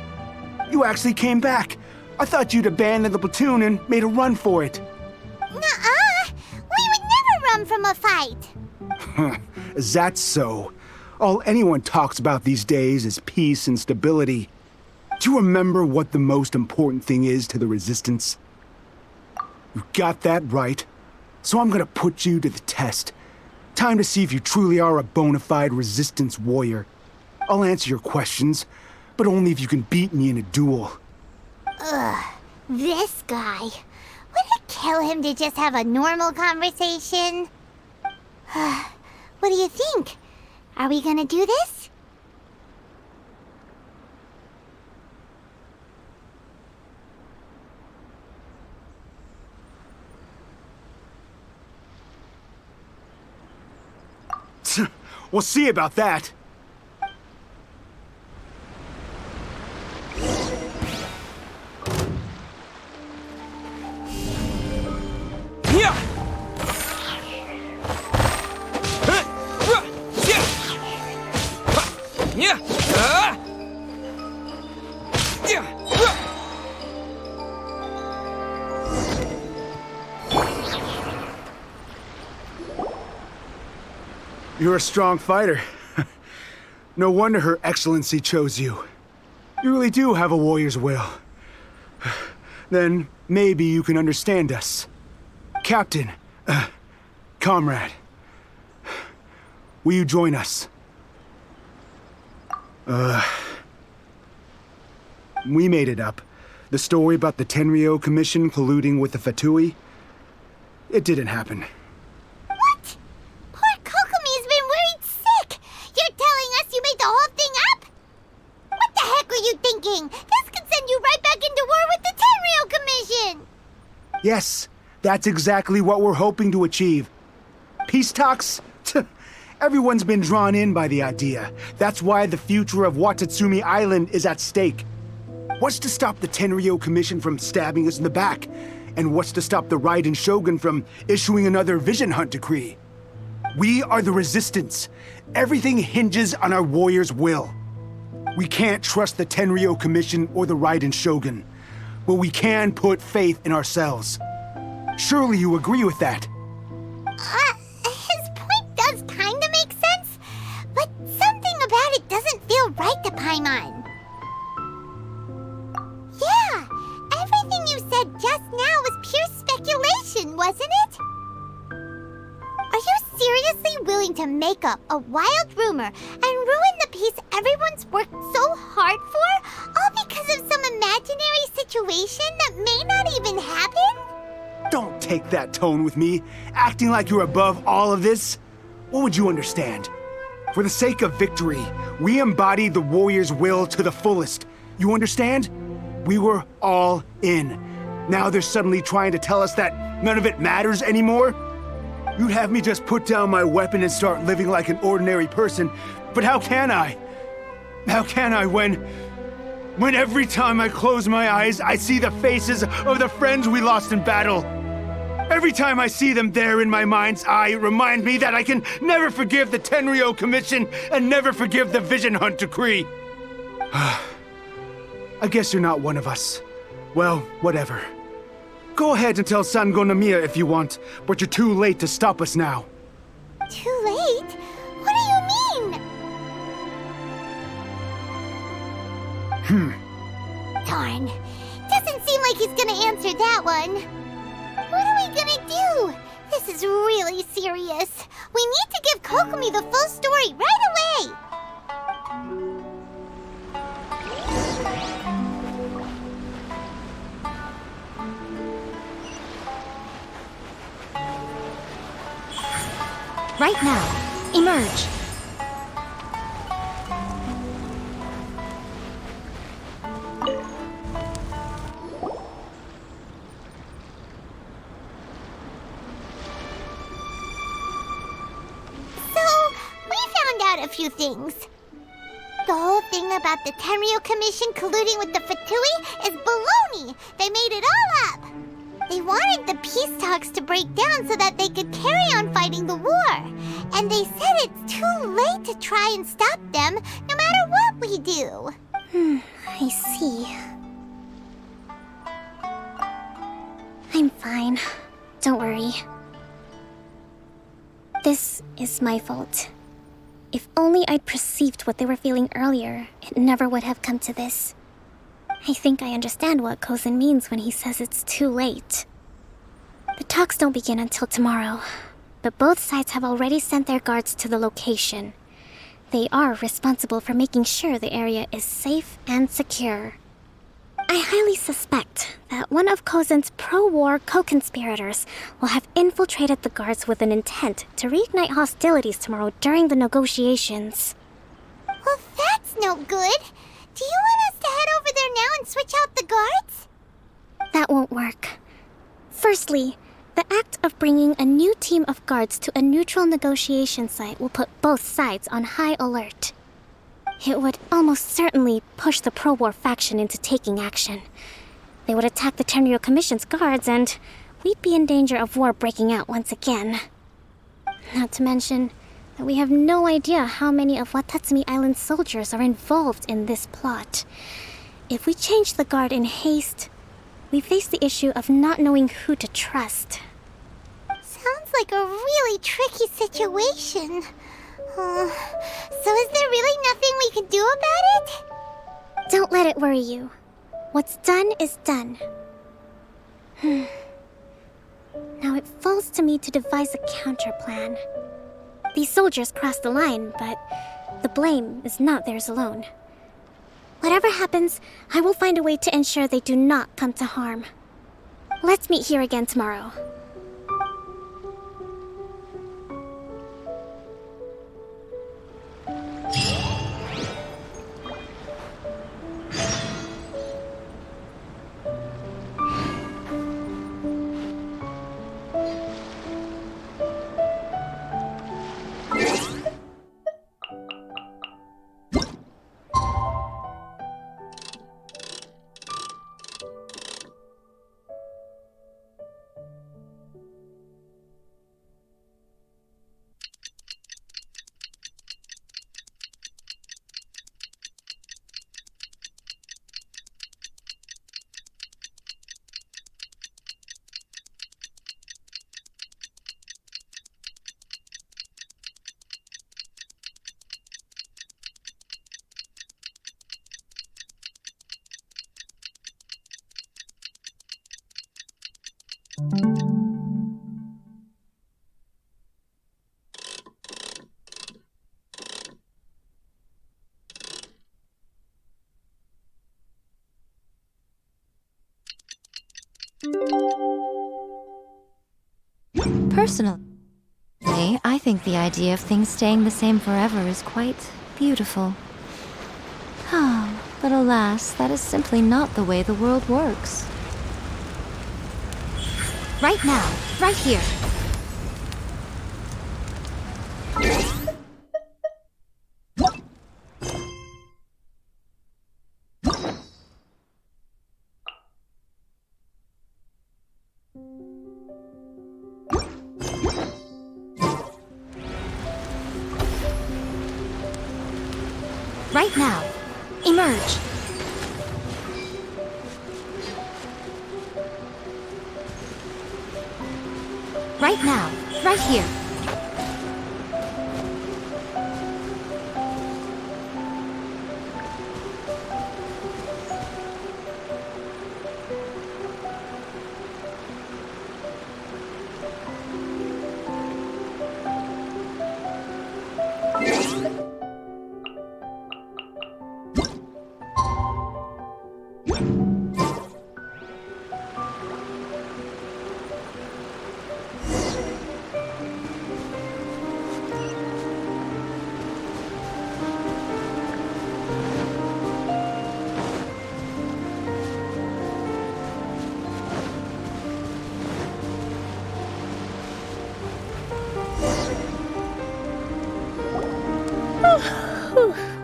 You actually came back. I thought you'd abandoned the platoon and made a run for it. Nuh-uh! We would never run from a fight. Is that so? All anyone talks about these days is peace and stability. Do you remember what the most important thing is to the Resistance? You got that right. So I'm gonna put you to the test. Time to see if you truly are a bona fide Resistance warrior. I'll answer your questions, but only if you can beat me in a duel. Ugh, this guy. Would it kill him to just have a normal conversation? What do you think? Are we gonna do this? We'll see about that. You're a strong fighter. No wonder Her Excellency chose you. You really do have a warrior's will. Then maybe you can understand us. Captain, comrade, will you join us? We made it up. The story about the Tenryou Commission colluding with the Fatui, it didn't happen. What? Poor Kokomi's been worried sick. You're telling us you made the whole thing up? What the heck were you thinking? This could send you right back into war with the Tenryou Commission. Yes, that's exactly what we're hoping to achieve. Peace talks? Everyone's been drawn in by the idea. That's why the future of Watatsumi Island is at stake. What's to stop the Tenryou Commission from stabbing us in the back? And what's to stop the Raiden Shogun from issuing another Vision Hunt decree? We are the Resistance. Everything hinges on our warrior's will. We can't trust the Tenryou Commission or the Raiden Shogun, but we can put faith in ourselves. Surely you agree with that? His point does kinda make sense, but something about it doesn't feel right to Paimon. Yeah, everything you said just now was pure speculation, wasn't it? Are you trying to make up a wild rumor and ruin the peace everyone's worked so hard for, all because of some imaginary situation that may not even happen? Don't take that tone with me, acting like you're above all of this. What would you understand? For the sake of victory, we embodied the warrior's will to the fullest. You understand? We were all in. Now they're suddenly trying to tell us that none of it matters anymore? You'd have me just put down my weapon and start living like an ordinary person, but how can I? How can I when every time I close my eyes, I see the faces of the friends we lost in battle? Every time I see them there in my mind's eye, it reminds me that I can never forgive the Tenryo Commission and never forgive the Vision Hunt Decree. I guess you're not one of us. Well, whatever. Go ahead and tell Sango Nomiya if you want, but you're too late to stop us now. Too late? What do you mean? Darn. Doesn't seem like he's gonna answer that one. What are we gonna do? This is really serious. We need to give Kokomi the full story right away! Right now, emerge. A few things. The whole thing about the Tenryo Commission colluding with the Fatui is baloney. They made it all up. They wanted the peace talks to break down so that they could carry on fighting the war. And they said it's too late to try and stop them, no matter what we do. I see. I'm fine. Don't worry. This is my fault. If only I'd perceived what they were feeling earlier, it never would have come to this. I think I understand what Kozin means when he says it's too late. The talks don't begin until tomorrow, but both sides have already sent their guards to the location. They are responsible for making sure the area is safe and secure. I highly suspect that one of Kozin's pro-war co-conspirators will have infiltrated the guards with an intent to reignite hostilities tomorrow during the negotiations. Well, that's no good. Do you want us to head over there now and switch out the guards? That won't work. Firstly, the act of bringing a new team of guards to a neutral negotiation site will put both sides on high alert. It would almost certainly push the pro-war faction into taking action. They would attack the Tenryo Commission's guards, and we'd be in danger of war breaking out once again. Not to mention that we have no idea how many of Watatsumi Island's soldiers are involved in this plot. If we change the guard in haste, we face the issue of not knowing who to trust. Sounds like a really tricky situation. So is there really nothing we can do about it? Don't let it worry you. What's done is done. Now it falls to me to devise a counterplan. These soldiers crossed the line, but the blame is not theirs alone. Whatever happens, I will find a way to ensure they do not come to harm. Let's meet here again tomorrow. Personally, I think the idea of things staying the same forever is quite beautiful. Oh, but alas, that is simply not the way the world works. Right now, right here. Right now. Emerge. Right now. Right here.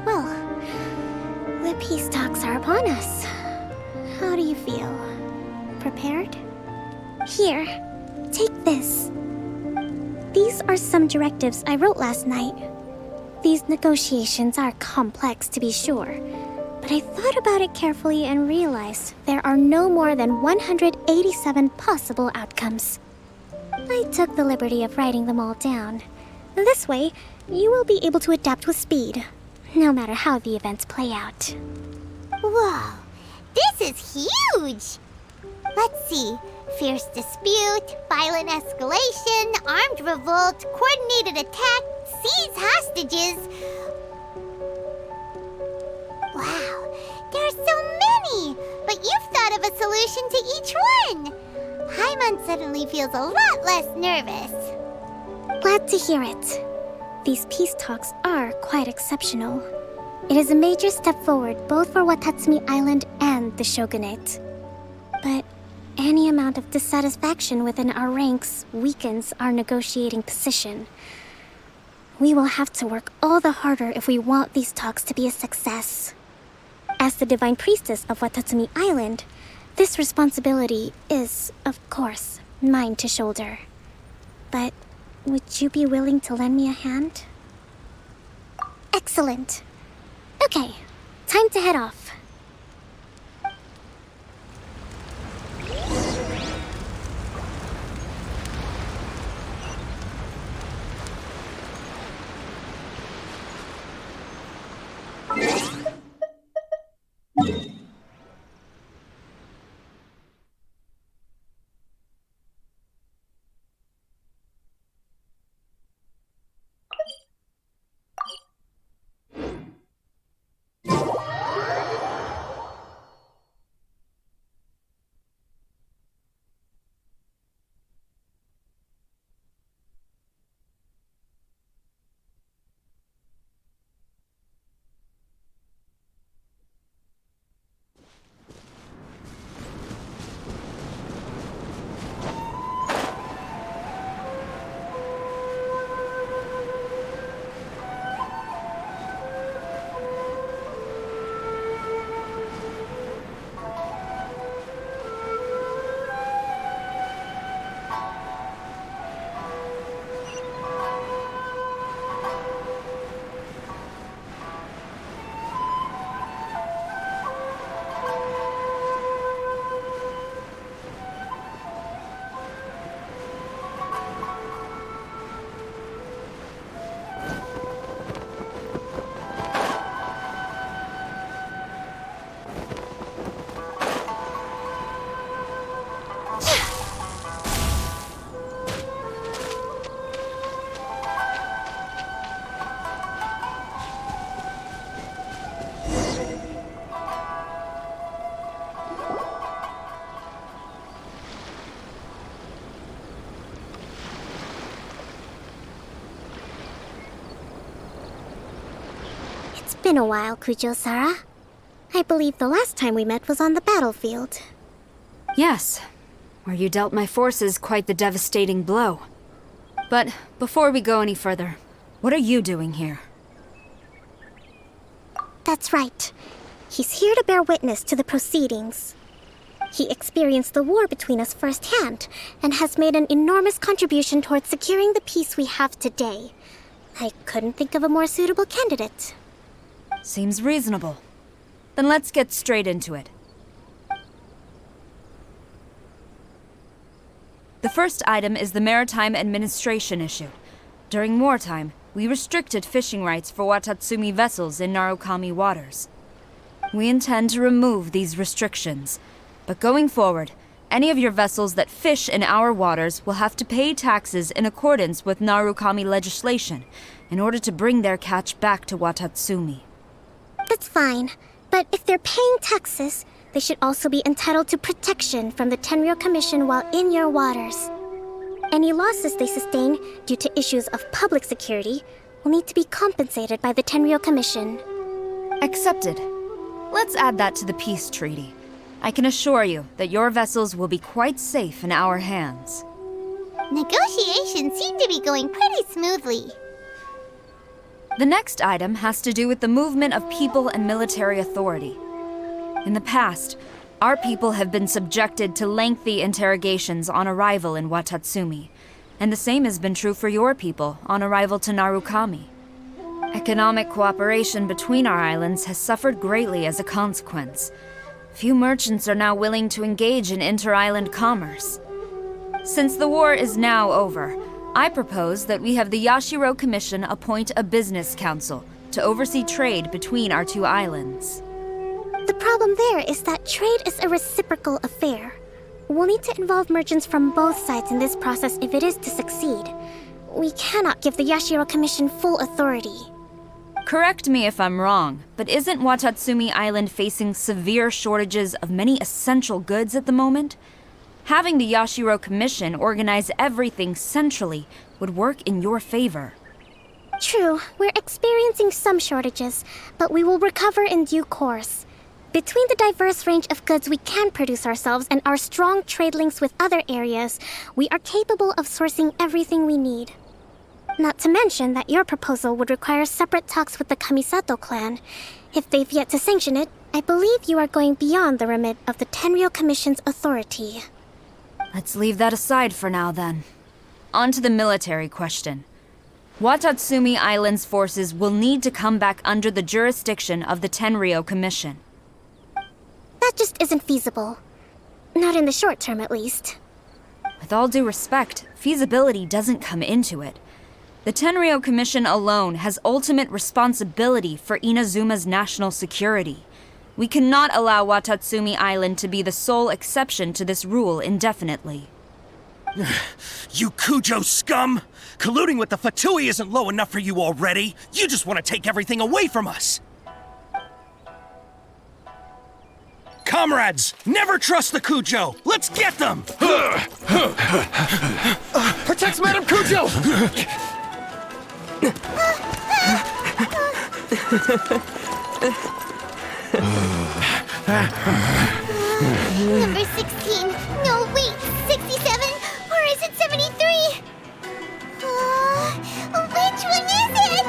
Well, the peace talks are upon us. How do you feel? Prepared? Here, take this. These are some directives I wrote last night. These negotiations are complex, to be sure, but I thought about it carefully and realized there are no more than 187 possible outcomes. I took the liberty of writing them all down. This way, you will be able to adapt with speed, no matter how the events play out. Whoa, this is huge! Let's see. Fierce dispute, violent escalation, armed revolt, coordinated attack, seize hostages. Wow, there are so many! But you've thought of a solution to each one! Paimon suddenly feels a lot less nervous. Glad to hear it. These peace talks are quite exceptional. It is a major step forward both for Watatsumi Island and the Shogunate. But any amount of dissatisfaction within our ranks weakens our negotiating position. We will have to work all the harder if we want these talks to be a success. As the Divine Priestess of Watatsumi Island, this responsibility is, of course, mine to shoulder. But would you be willing to lend me a hand? Excellent. Okay, time to head off. been a while, Kujo-Sara. I believe the last time we met was on the battlefield. Yes, where you dealt my forces quite the devastating blow. But before we go any further, what are you doing here? That's right. He's here to bear witness to the proceedings. He experienced the war between us firsthand, and has made an enormous contribution towards securing the peace we have today. I couldn't think of a more suitable candidate. Seems reasonable. Then let's get straight into it. The first item is the maritime administration issue. During wartime, we restricted fishing rights for Watatsumi vessels in Narukami waters. We intend to remove these restrictions, but going forward, any of your vessels that fish in our waters will have to pay taxes in accordance with Narukami legislation in order to bring their catch back to Watatsumi. That's fine, but if they're paying taxes, they should also be entitled to protection from the Tenryou Commission while in your waters. Any losses they sustain due to issues of public security will need to be compensated by the Tenryou Commission. Accepted. Let's add that to the peace treaty. I can assure you that your vessels will be quite safe in our hands. Negotiations seem to be going pretty smoothly. The next item has to do with the movement of people and military authority. In the past, our people have been subjected to lengthy interrogations on arrival in Watatsumi, and the same has been true for your people on arrival to Narukami. Economic cooperation between our islands has suffered greatly as a consequence. Few merchants are now willing to engage in inter-island commerce. Since the war is now over, I propose that we have the Yashiro Commission appoint a business council to oversee trade between our two islands. The problem there is that trade is a reciprocal affair. We'll need to involve merchants from both sides in this process if it is to succeed. We cannot give the Yashiro Commission full authority. Correct me if I'm wrong, but isn't Watatsumi Island facing severe shortages of many essential goods at the moment? Having the Yashiro Commission organize everything centrally would work in your favor. True, we're experiencing some shortages, but we will recover in due course. Between the diverse range of goods we can produce ourselves and our strong trade links with other areas, we are capable of sourcing everything we need. Not to mention that your proposal would require separate talks with the Kamisato clan. If they've yet to sanction it, I believe you are going beyond the remit of the Tenryou Commission's authority. Let's leave that aside for now, then. On to the military question. Watatsumi Island's forces will need to come back under the jurisdiction of the Tenryou Commission. That just isn't feasible. Not in the short term, at least. With all due respect, feasibility doesn't come into it. The Tenryou Commission alone has ultimate responsibility for Inazuma's national security. We cannot allow Watatsumi Island to be the sole exception to this rule indefinitely. You Kujo scum! Colluding with the Fatui isn't low enough for you already! You just want to take everything away from us! Comrades, never trust the Kujo! Let's get them! Protect Madame Kujo! Number 16. No, wait. 67? Or is it 73? Which one is it?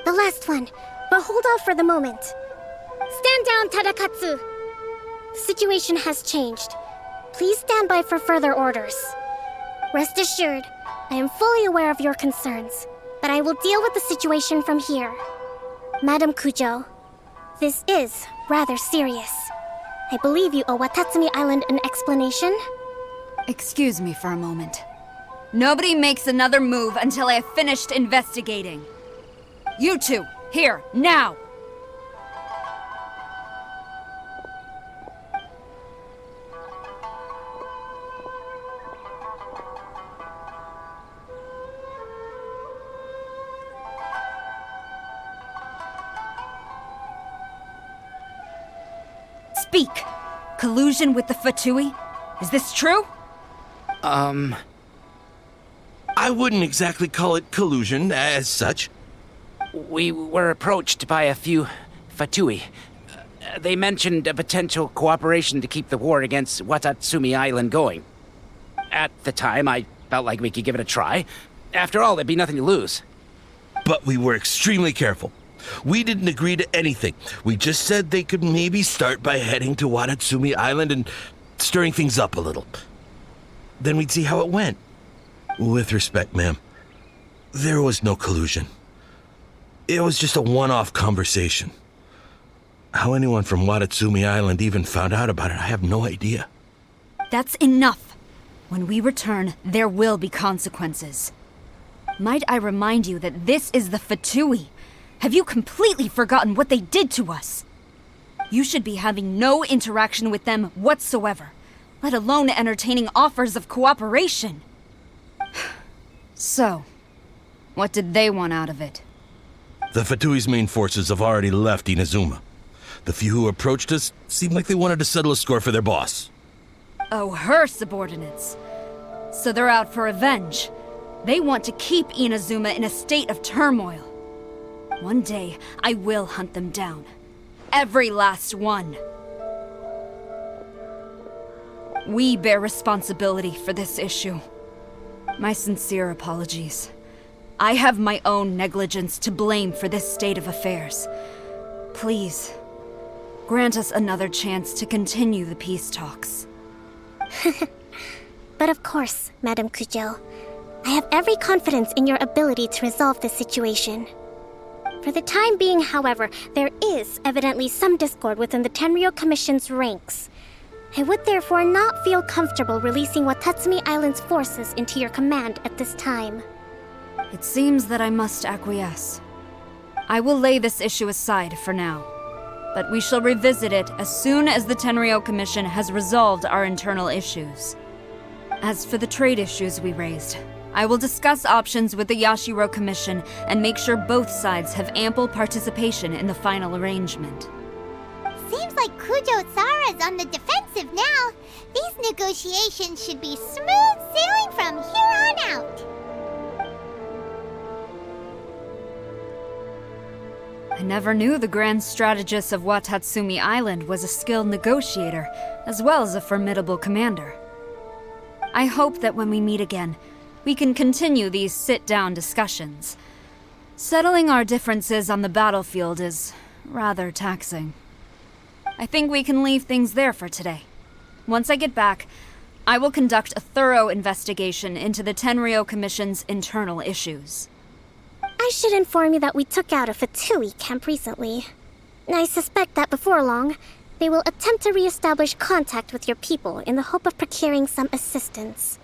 The last one, but hold off for the moment. Stand down, Tadakatsu! The situation has changed. Please stand by for further orders. Rest assured, I am fully aware of your concerns, but I will deal with the situation from here. Madam Kujo, this is rather serious. I believe you owe Watatsumi Island an explanation? Excuse me for a moment. Nobody makes another move until I have finished investigating. You two, here, now! Speak! Collusion with the Fatui? Is this true? I wouldn't exactly call it collusion as such. We were approached by a few Fatui. They mentioned a potential cooperation to keep the war against Watatsumi Island going. At the time, I felt like we could give it a try. After all, there'd be nothing to lose. But we were extremely careful. We didn't agree to anything. We just said they could maybe start by heading to Watatsumi Island and stirring things up a little. Then we'd see how it went. With respect, ma'am, there was no collusion. It was just a one-off conversation. How anyone from Watatsumi Island even found out about it, I have no idea. That's enough. When we return, there will be consequences. Might I remind you that this is the Fatui? Have you completely forgotten what they did to us? You should be having no interaction with them whatsoever, let alone entertaining offers of cooperation. So, what did they want out of it? The Fatui's main forces have already left Inazuma. The few who approached us seemed like they wanted to settle a score for their boss. Oh, her subordinates. So they're out for revenge. They want to keep Inazuma in a state of turmoil. One day, I will hunt them down. Every last one. We bear responsibility for this issue. My sincere apologies. I have my own negligence to blame for this state of affairs. Please, grant us another chance to continue the peace talks. But of course, Madame Kujo. I have every confidence in your ability to resolve this situation. For the time being, however, there is evidently some discord within the Tenryou Commission's ranks. I would therefore not feel comfortable releasing Watatsumi Island's forces into your command at this time. It seems that I must acquiesce. I will lay this issue aside for now, but we shall revisit it as soon as the Tenryou Commission has resolved our internal issues. As for the trade issues we raised, I will discuss options with the Yashiro Commission and make sure both sides have ample participation in the final arrangement. Seems like Kujo-sara's on the defensive now. These negotiations should be smooth sailing from here on out. I never knew the grand strategist of Watatsumi Island was a skilled negotiator, as well as a formidable commander. I hope that when we meet again, we can continue these sit-down discussions. Settling our differences on the battlefield is rather taxing. I think we can leave things there for today. Once I get back, I will conduct a thorough investigation into the Tenryou Commission's internal issues. I should inform you that we took out a Fatui camp recently. I suspect that before long, they will attempt to re-establish contact with your people in the hope of procuring some assistance.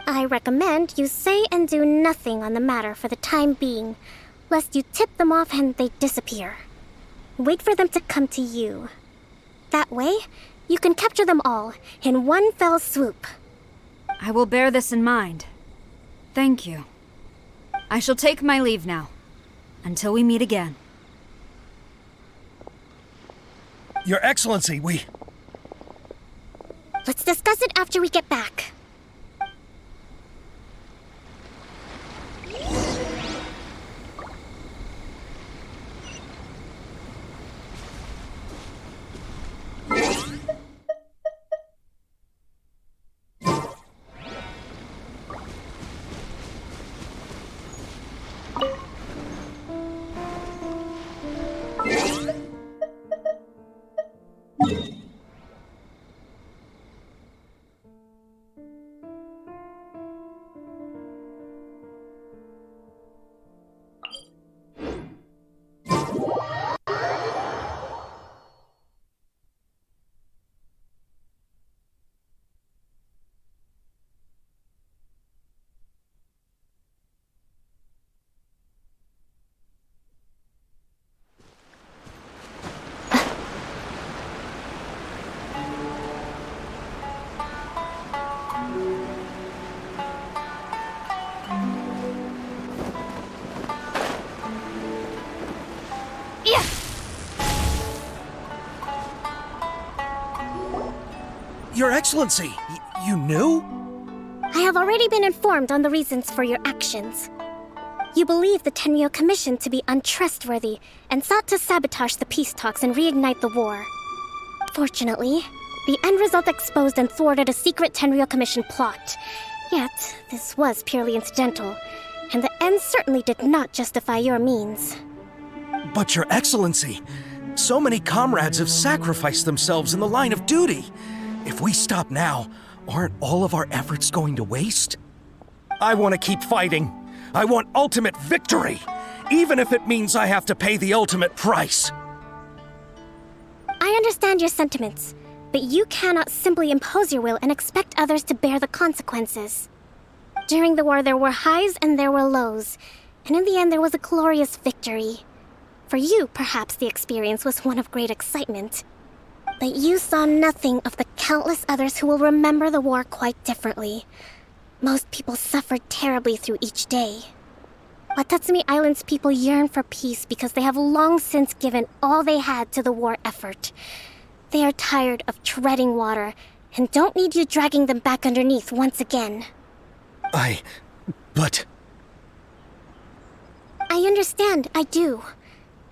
I recommend you say and do nothing on the matter for the time being, lest you tip them off and they disappear. Wait for them to come to you. That way, you can capture them all in one fell swoop. I will bear this in mind. Thank you. I shall take my leave now. Until we meet again. Your Excellency, we... Let's discuss it after we get back. Your Excellency, you knew? I have already been informed on the reasons for your actions. You believe the Tenryou Commission to be untrustworthy and sought to sabotage the peace talks and reignite the war. Fortunately, the end result exposed and thwarted a secret Tenryou Commission plot. Yet, this was purely incidental, and the end certainly did not justify your means. But Your Excellency, so many comrades have sacrificed themselves in the line of duty. If we stop now, aren't all of our efforts going to waste? I want to keep fighting. I want ultimate victory, even if it means I have to pay the ultimate price. I understand your sentiments, but you cannot simply impose your will and expect others to bear the consequences. During the war, there were highs and there were lows, and in the end, there was a glorious victory. For you, perhaps the experience was one of great excitement. But you saw nothing of the countless others who will remember the war quite differently. Most people suffered terribly through each day. Watatsumi Island's people yearn for peace because they have long since given all they had to the war effort. They are tired of treading water and don't need you dragging them back underneath once again. But... I understand, I do.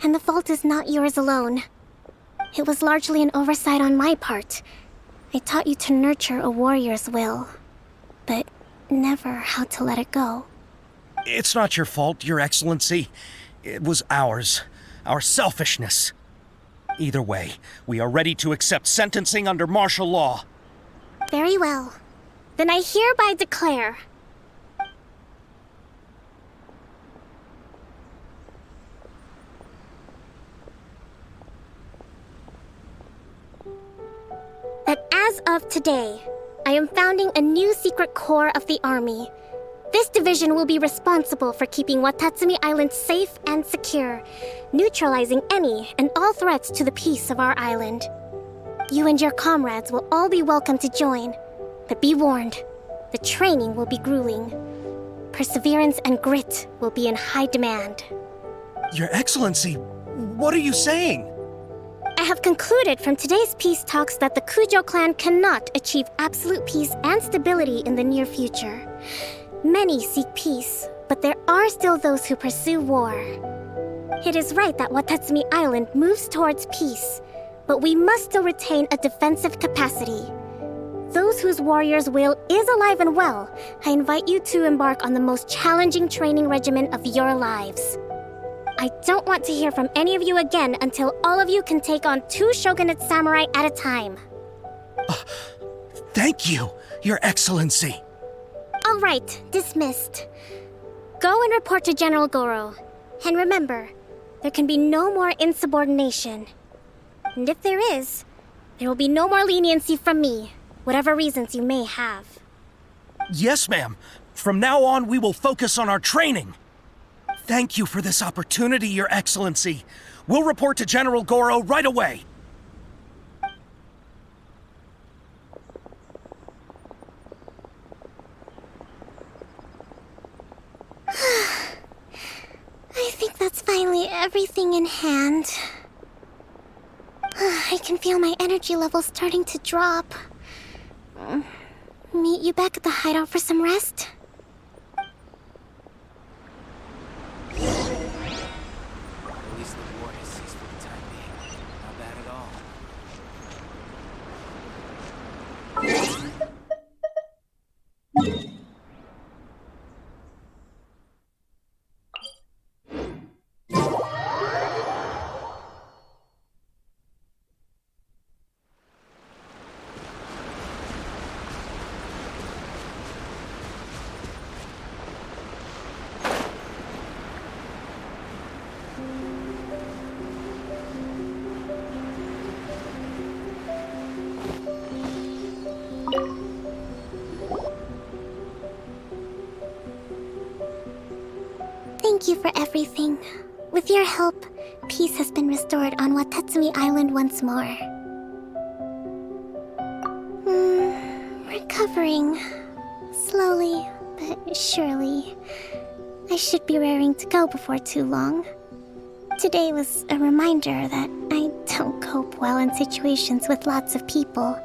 And the fault is not yours alone. It was largely an oversight on my part. I taught you to nurture a warrior's will, but never how to let it go. It's not your fault, Your Excellency. It was ours. Our selfishness. Either way, we are ready to accept sentencing under martial law. Very well. Then I hereby declare... that as of today, I am founding a new secret corps of the army. This division will be responsible for keeping Watatsumi Island safe and secure, neutralizing any and all threats to the peace of our island. You and your comrades will all be welcome to join, but be warned, the training will be grueling. Perseverance and grit will be in high demand. Your Excellency, what are you saying? I have concluded from today's peace talks that the Kujo clan cannot achieve absolute peace and stability in the near future. Many seek peace, but there are still those who pursue war. It is right that Watatsumi Island moves towards peace, but we must still retain a defensive capacity. Those whose warrior's will is alive and well, I invite you to embark on the most challenging training regimen of your lives. I don't want to hear from any of you again until all of you can take on 2 shogunate samurai at a time. Thank you, Your Excellency. All right, dismissed. Go and report to General Goro. And remember, there can be no more insubordination. And if there is, there will be no more leniency from me, whatever reasons you may have. Yes, ma'am. From now on, we will focus on our training. Thank you for this opportunity, Your Excellency. We'll report to General Goro right away. I think that's finally everything in hand. I can feel my energy levels starting to drop. Meet you back at the hideout for some rest? At least the war has ceased for the time being. Not bad at all. Thank you for everything. With your help, peace has been restored on Watatsumi Island once more. Recovering. Slowly, but surely. I should be raring to go before too long. Today was a reminder that I don't cope well in situations with lots of people.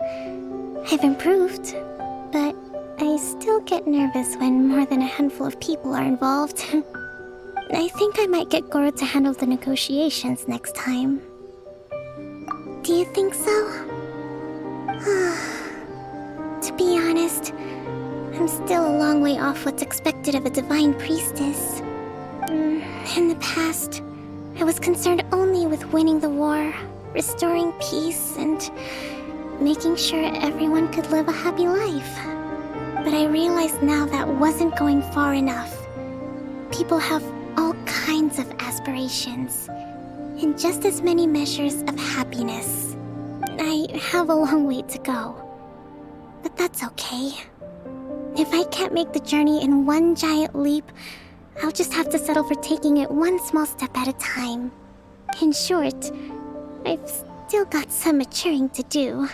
I've improved, but I still get nervous when more than a handful of people are involved. I think I might get Goro to handle the negotiations next time. Do you think so? To be honest, I'm still a long way off what's expected of a divine priestess. In the past, I was concerned only with winning the war, restoring peace, and making sure everyone could live a happy life. But I realize now that wasn't going far enough. People have all kinds of aspirations, and just as many measures of happiness. I have a long way to go, but that's okay. If I can't make the journey in one giant leap, I'll just have to settle for taking it one small step at a time. In short, I've still got some maturing to do.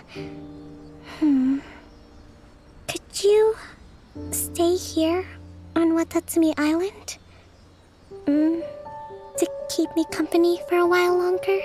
Could you stay here on Watatsumi Island? To keep me company for a while longer?